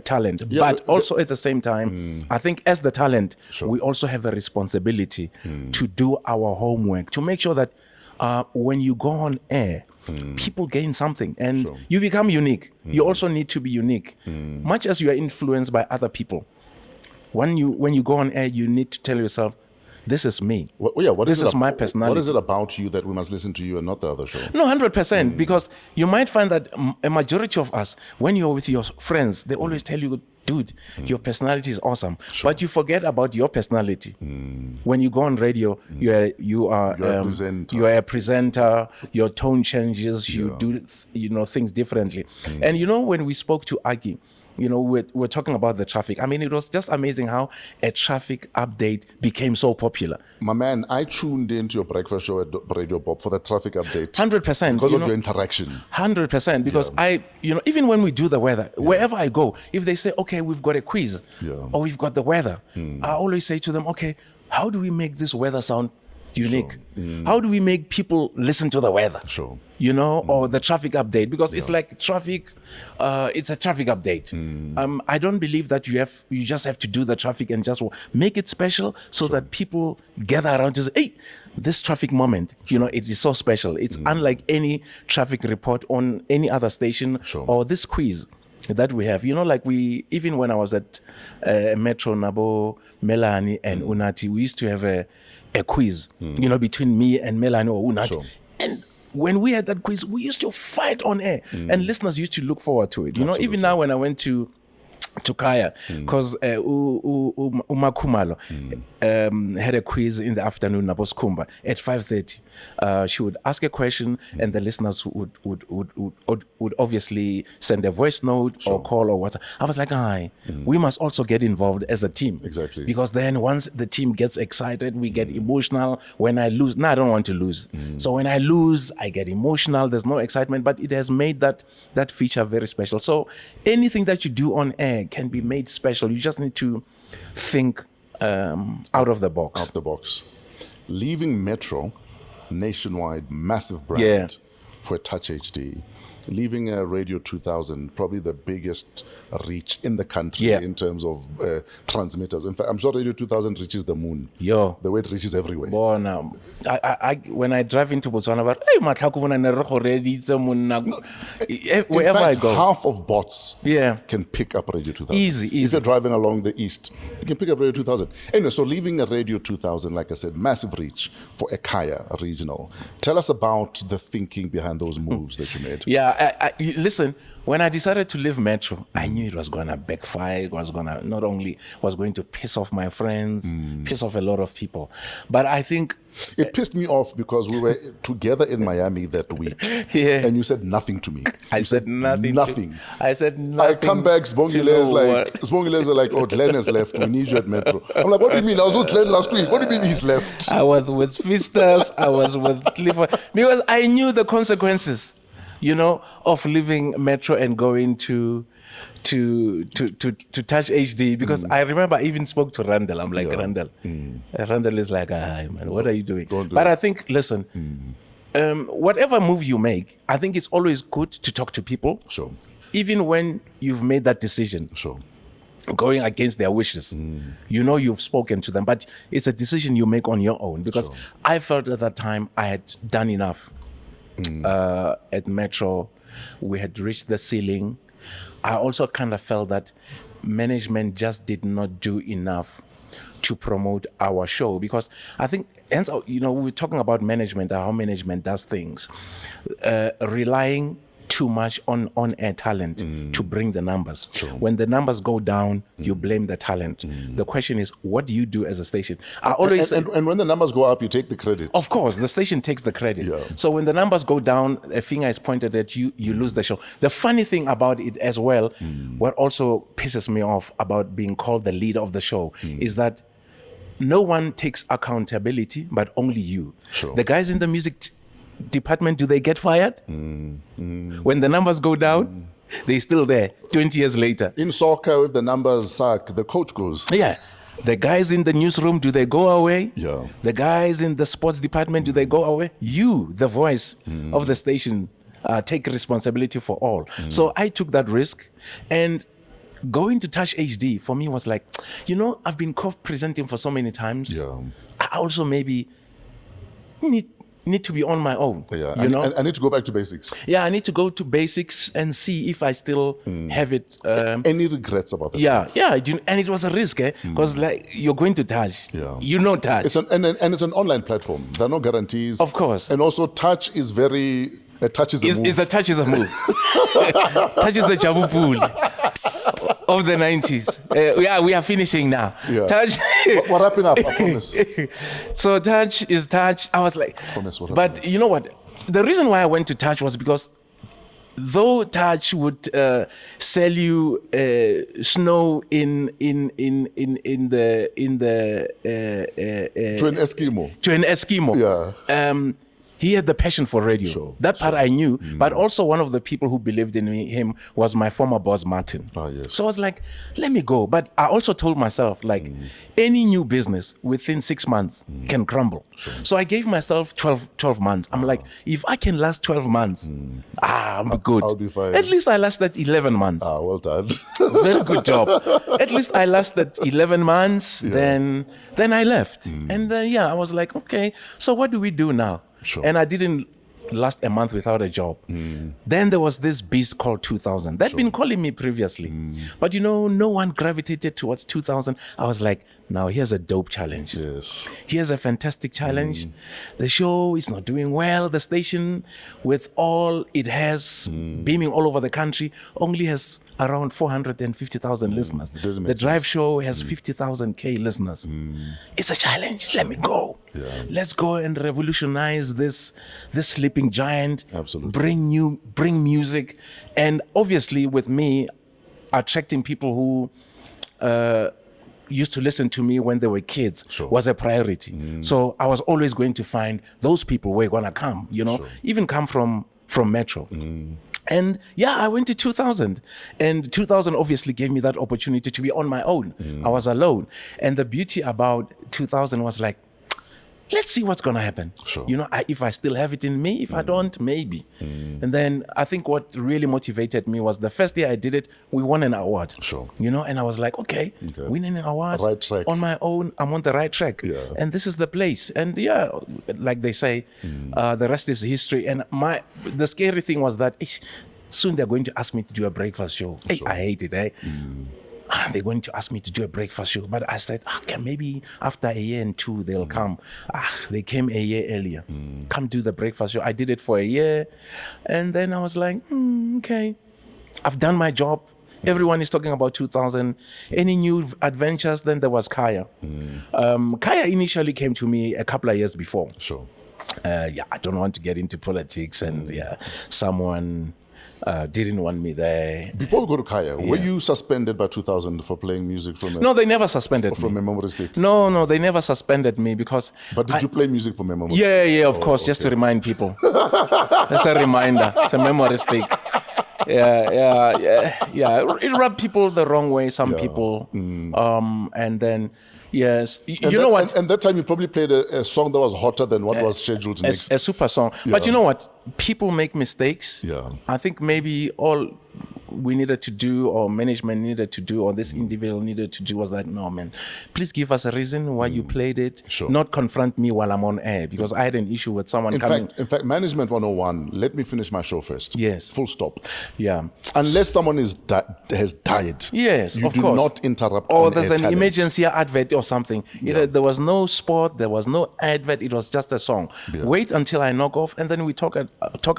talent. But also at the same time, I think as the talent, we also have a responsibility to do our homework, to make sure that when you go on air, people gain something and you become unique. You also need to be unique, much as you are influenced by other people. When you go on air, you need to tell yourself, this is me. This is my personality. What is it about you that we must listen to you and not the other show? No, 100%. Because you might find that a majority of us, when you're with your friends, they always tell you, dude, your personality is awesome. But you forget about your personality. When you go on radio, you are a presenter. Your tone changes. You do things differently. And when we spoke to Aki, we're talking about the traffic. I mean, it was just amazing how a traffic update became so popular. My man, I tuned into your breakfast show at Radio Bob for the traffic update. 100%. Because of your interaction. 100%. Because even when we do the weather, wherever I go, if they say, okay, we've got a quiz or we've got the weather, I always say to them, okay, how do we make this weather sound unique? How do we make people listen to the weather? Or the traffic update, because it's like traffic, it's a traffic update. I don't believe that you just have to do the traffic and just make it special so that people gather around to say, hey, this traffic moment, it is so special. It's unlike any traffic report on any other station or this quiz that we have. Even when I was at Metro, Nabo, Melanie and Unati, we used to have a quiz, between me and Melanie or Unati. And when we had that quiz, we used to fight on air and listeners used to look forward to it. Even now when I went to to Kaya, because Umakumalo had a quiz in the afternoon, Nabos Kumba, at 5:30. She would ask a question, and the listeners would obviously send a voice note or call or WhatsApp. I was like, we must also get involved as a team. Exactly. Because then once the team gets excited, we get emotional. When I lose, I don't want to lose. So when I lose, I get emotional. There's no excitement, but it has made that feature very special. So anything that you do on air can be made special. You just need to think out of the box. Out the box. Leaving Metro, nationwide, massive brand for Touch HD. Leaving Radio 2000, probably the biggest reach in the country in terms of transmitters. In fact, I'm sure Radio 2000 reaches the moon. The way it reaches everywhere. Boy, now, when I drive into Botswana, wherever I go, half of bots can pick up Radio 2000. Easy. If you're driving along the east, you can pick up Radio 2000. Anyway, so leaving a Radio 2000, like I said, massive reach for Ekaya regional. Tell us about the thinking behind those moves that you made. Listen, when I decided to leave Metro, I knew it was going to backfire. It was going to going to piss off my friends, piss off a lot of people. But I think it pissed me off because we were together in Miami that week, and you said nothing to me. I said nothing. I said nothing. I come back, Sbongile is like, oh, Glen has left. We need you at Metro. I'm like, what do you mean? I was with Glen last week. What do you mean he's left? I was with Fistas. I was with Clifford because I knew the consequences, of leaving Metro and going to Touch HD, because I remember I even spoke to Randall. I'm like, Randall. Randall is like, man, what are you doing? But I think, listen, whatever move you make, I think it's always good to talk to people. Sure. Even when you've made that decision. Sure. Going against their wishes. You've spoken to them, but it's a decision you make on your own, because I felt at that time I had done enough. At Metro, we had reached the ceiling. I also kind of felt that management just did not do enough to promote our show, because I think, hence, we're talking about management, how management does things, relying too much on air talent to bring the numbers. Sure. When the numbers go down, you blame the talent. The question is, what do you do as a station? I always and when the numbers go up, you take the credit. Of course, the station takes the credit. Yeah. So when the numbers go down, a finger is pointed at you, you lose the show. The funny thing about it as well, what also pisses me off about being called the leader of the show, is that no one takes accountability, but only you. Sure. The guys in the music department, do they get fired? When the numbers go down, they're still there 20 years later. In soccer, if the numbers suck, the coach goes. Yeah. The guys in the newsroom, do they go away? Yeah. The guys in the sports department, do they go away? You, the voice of the station, take responsibility for all. So I took that risk, and going to Touch HD for me was like, I've been presenting for so many times. Yeah. I also maybe need to be on my own. Yeah, I need to go back to basics. Yeah, I need to go to basics and see if I still have it. Any regrets about that? Yeah, and it was a risk, because you're going to Touch. Yeah. Touch. It's an online platform. There are no guarantees. Of course. And also, Touch is very. Touch is a move. Touch is a move. Touch is the Jabu pool of the 90s. We are finishing now. Yeah. Touch. We're wrapping up, I promise. So Touch is Touch. I was like, but you know what? The reason why I went to Touch was because though Touch would sell you snow in the to an Eskimo. Yeah. He had the passion for radio. That part I knew. But also one of the people who believed in him was my former boss, Martin. Yes. So I was like, let me go. But I also told myself, any new business within 6 months can crumble. So I gave myself 12 months. I'm like, if I can last 12 months, I'm good. I'll be fine. At least I lasted 11 months. Well done. Very good job. At least I lasted 11 months. Yeah. Then I left. And I was like, okay, so what do we do now? Sure. And I didn't last a month without a job. Then there was this beast called 2000. They'd been calling me previously. But no one gravitated towards 2000. I was like, now here's a dope challenge. Yes. Here's a fantastic challenge. The show is not doing well. The station, with all it has, beaming all over the country, only has around 450,000 listeners. The drive show has 50,000 listeners. It's a challenge. Let me go. Yeah. Let's go and revolutionize this sleeping giant. Absolutely. Bring music, and obviously with me, attracting people who used to listen to me when they were kids was a priority. So I was always going to find those people were gonna come. Even come from Metro. And I went to 2000, and 2000 obviously gave me that opportunity to be on my own. I was alone, and the beauty about 2000 was like, let's see what's gonna happen. If I still have it in me, if I don't, maybe. And then I think what really motivated me was the first year I did it, we won an award. And I was like, okay. Winning an award right track. On my own, I'm on the right track. And this is the place. And like they say, the rest is history. And the scary thing was that soon they're going to ask me to do a breakfast show. Hey, I hate it, they're going to ask me to do a breakfast show. But I said, okay, maybe after a year and two, they'll come. They came a year earlier. Come do the breakfast show. I did it for a year. And then I was like, okay, I've done my job. Everyone is talking about 2000. Any new adventures? Then there was Kaya. Kaya initially came to me a couple of years before. I don't want to get into politics. And someone didn't want me there. Before we go to Kaya, were you suspended by 2000 for playing music from No, they never suspended me. From a memory stick? No, they never suspended me because... But did you play music from a memory stick? Yeah, of course, just to remind people. That's a reminder. It's a memory stick. It rubbed people the wrong way, some people. And then... Yes, you know what? And that time you probably played a song that was hotter than what was scheduled next. A super song. But you know what? People make mistakes. I think maybe all we needed to do, or management needed to do, or this individual needed to do was like, no, man, please give us a reason why you played it. Not confront me while I'm on air, because I had an issue with someone coming. In fact, Management 101, let me finish my show first. Yes. Full stop. Yeah. Unless someone has died. Yes, you of do course. not interrupt. Or there's an emergency advert or something. There was no sport, there was no advert, it was just a song. Wait until I knock off, and then we talk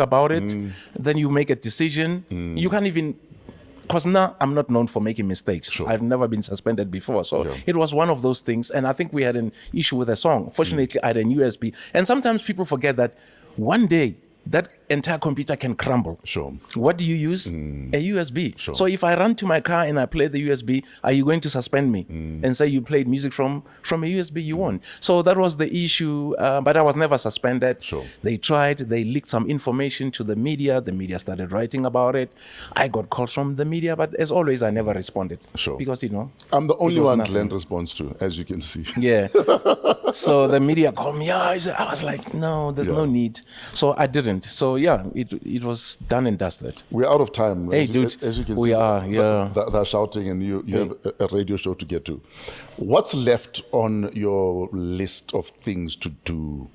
about it. Then you make a decision. You can't even... Because now I'm not known for making mistakes. I've never been suspended before. So it was one of those things. And I think we had an issue with a song. Fortunately, I had an USB. And sometimes people forget that one day, that entire computer can crumble. What do you use? A USB. So if I run to my car and I play the USB, are you going to suspend me and say you played music from a USB? You won't. So that was the issue. But I was never suspended. They tried. They leaked some information to the media. The media started writing about it. I got calls from the media, but as always, I never responded. Because, I'm the only one Glenn responds to, as you can see. So the media called me. I was like, no, there's no need. So I didn't. So it was done and dusted. We're out of time. Hey, as you can we see, are. They're shouting, and you have a radio show to get to. What's left on your list of things to do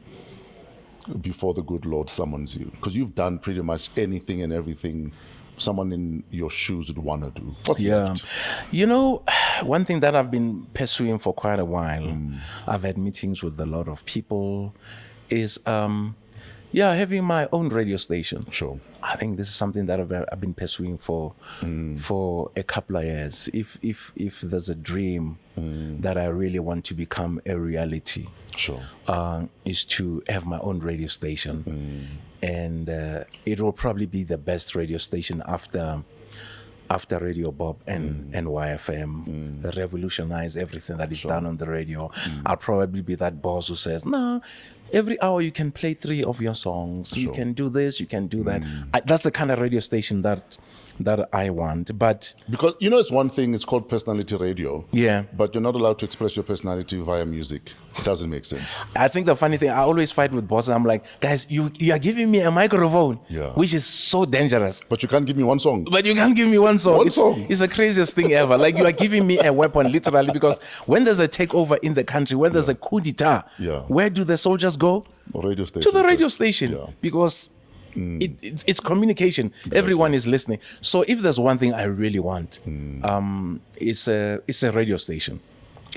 before the good Lord summons you? Because you've done pretty much anything and everything someone in your shoes would want to do. What's left? One thing that I've been pursuing for quite a while, I've had meetings with a lot of people, is having my own radio station. I think this is something that I've been pursuing for a couple of years. If there's a dream that I really want to become a reality, is to have my own radio station. And it will probably be the best radio station after Radio Bob and YFM, revolutionize everything that is done on the radio. I'll probably be that boss who says, no, every hour you can play 3 of your songs. You can do this, you can do that. That's the kind of radio station that I want. But because it's one thing, it's called personality radio. But you're not allowed to express your personality via music. It doesn't make sense. I think the funny thing, I always fight with bosses. I'm like, guys, you are giving me a microphone, which is so dangerous. But you can't give me one song. It's the craziest thing ever. Like, you are giving me a weapon, literally, because when there's a takeover in the country, when there's a coup d'etat, where do the soldiers go? Radio station. To the radio station. Because It's communication. Everyone is listening. So if there's one thing I really want, it's a radio station.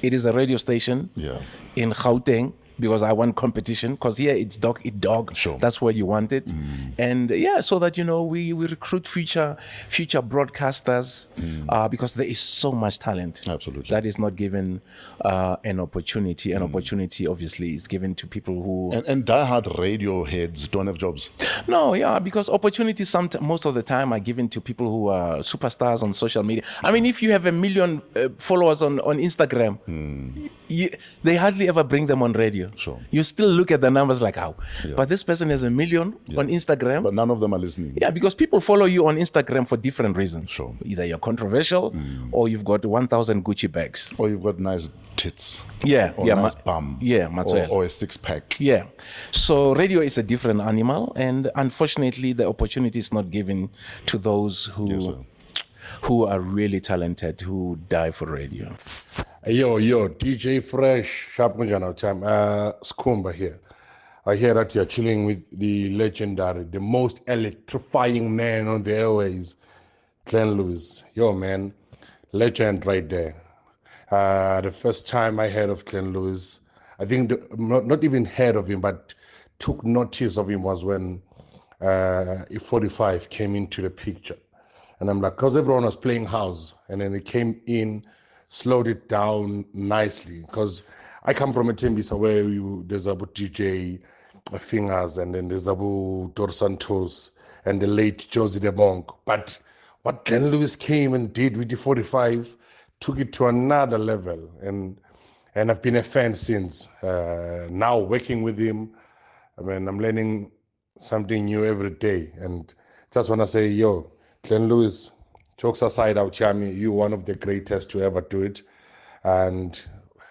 It is a radio station in Gauteng, because I want competition, because here it's dog eat dog. Sure. That's where you want it. And so that, we recruit future broadcasters, because there is so much talent. Absolutely. That is not given an opportunity. An opportunity obviously is given to people who... And diehard radio heads don't have jobs. No, because opportunities most of the time are given to people who are superstars on social media. I mean, if you have 1 million followers on Instagram, they hardly ever bring them on radio. Sure. You still look at the numbers like, how? Yeah. But this person has 1 million on Instagram. But none of them are listening. Yeah, because people follow you on Instagram for different reasons. Sure. Either you're controversial, or you've got 1,000 Gucci bags. Or you've got nice tits. Or nice bum. Or a six-pack. Yeah. So radio is a different animal, and unfortunately the opportunity is not given to those who are really talented, who die for radio. Yo, DJ Fresh, sharp time. Skumba here. I hear that you're chilling with the legendary, the most electrifying man on the airways, Glen Lewis. Yo, man, legend right there. The first time I heard of Glen Lewis, I think not even heard of him, but took notice of him was when E45 came into the picture. And I'm like, because everyone was playing house, and then he came in, slowed it down nicely, because I come from a Tembisa where there's Abu DJ Fingers, and then there's Abu Dor Santos and the late Josie de Monk. But what Glen Lewis came and did with the 45 took it to another level, and I've been a fan since. Now working with him, I mean, I'm learning something new every day, and just want to say, yo, Glen Lewis, jokes aside, Auchami, you're one of the greatest to ever do it. And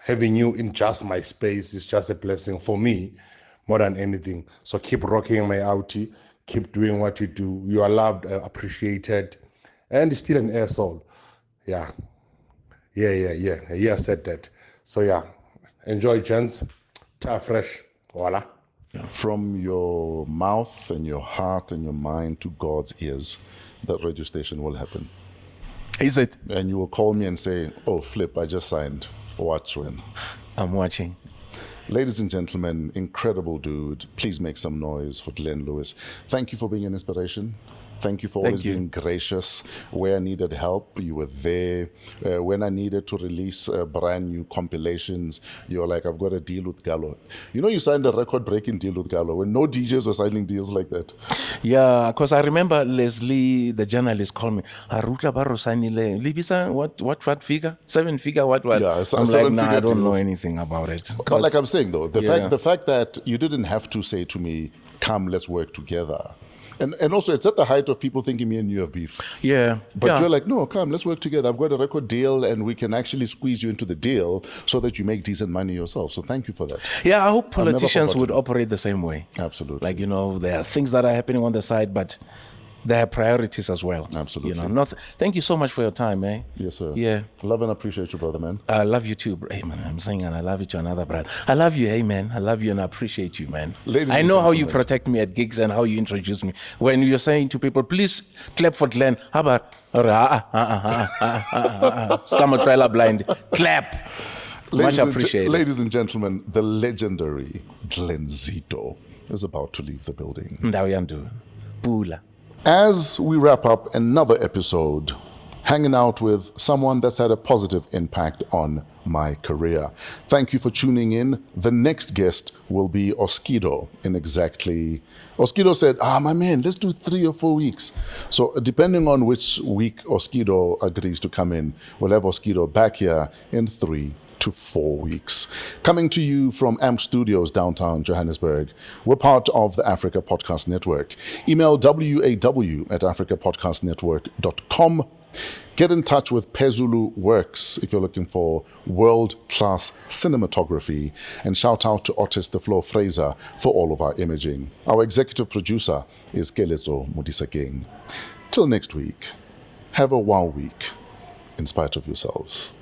having you in just my space is just a blessing for me more than anything. So keep rocking my outie, keep doing what you do. You are loved, appreciated, and still an air soul. Yeah, I said that. So enjoy, gents. Ta fresh. Voila. From your mouth and your heart and your mind to God's ears, that radio station will happen. Is it? And you will call me and say, oh, Flip, I just signed. Watch when. I'm watching. Ladies and gentlemen, incredible dude. Please make some noise for Glen Lewis. Thank you for being an inspiration. Thank you for always being gracious. Where I needed help, you were there. When I needed to release brand new compilations, you were like, I've got a deal with Gallo. You signed a record-breaking deal with Gallo when no DJs were signing deals like that. Yeah, because I remember Leslie, the journalist, called me. What figure? 7 figure, what? Yeah, I'm like, nah, I don't know anything about it. But like I'm saying, though, the fact that you didn't have to say to me, come, let's work together. And also, it's at the height of people thinking me and you have beef. Yeah. But you're like, no, come, let's work together. I've got a record deal, and we can actually squeeze you into the deal so that you make decent money yourself. So thank you for that. Yeah, I hope politicians would operate the same way. Absolutely. Like, there are things that are happening on the side, but there are priorities as well. Absolutely. Thank you so much for your time, eh? Yes, sir. Yeah. Love and appreciate you, brother, man. I love you too, hey, man. I'm saying, and I love you to another brother. I love you, hey, man. I love you and I appreciate you, man. I know how you protect me at gigs and how you introduce me. When you're saying to people, please clap for Glen. How about, Scammer trailer blind. Clap. Much appreciated. Ladies and gentlemen, the legendary Glenzito is about to leave the building. Ndawiyandu. Pula. As we wrap up another episode, hanging out with someone that's had a positive impact on my career. Thank you for tuning in. The next guest will be Oskido Oskido said, my man, let's do 3 or 4 weeks. So depending on which week Oskido agrees to come in, we'll have Oskido back here in 3 to 4 weeks. Coming to you from AMP Studios, downtown Johannesburg. We're part of the Africa Podcast Network. Email waw@africapodcastnetwork.com. Get in touch with Pezulu Works if you're looking for world-class cinematography. And shout out to Otis the Floor Fraser for all of our imaging. Our executive producer is Kelezo Mudisakeng. Till next week, have a wow week in spite of yourselves.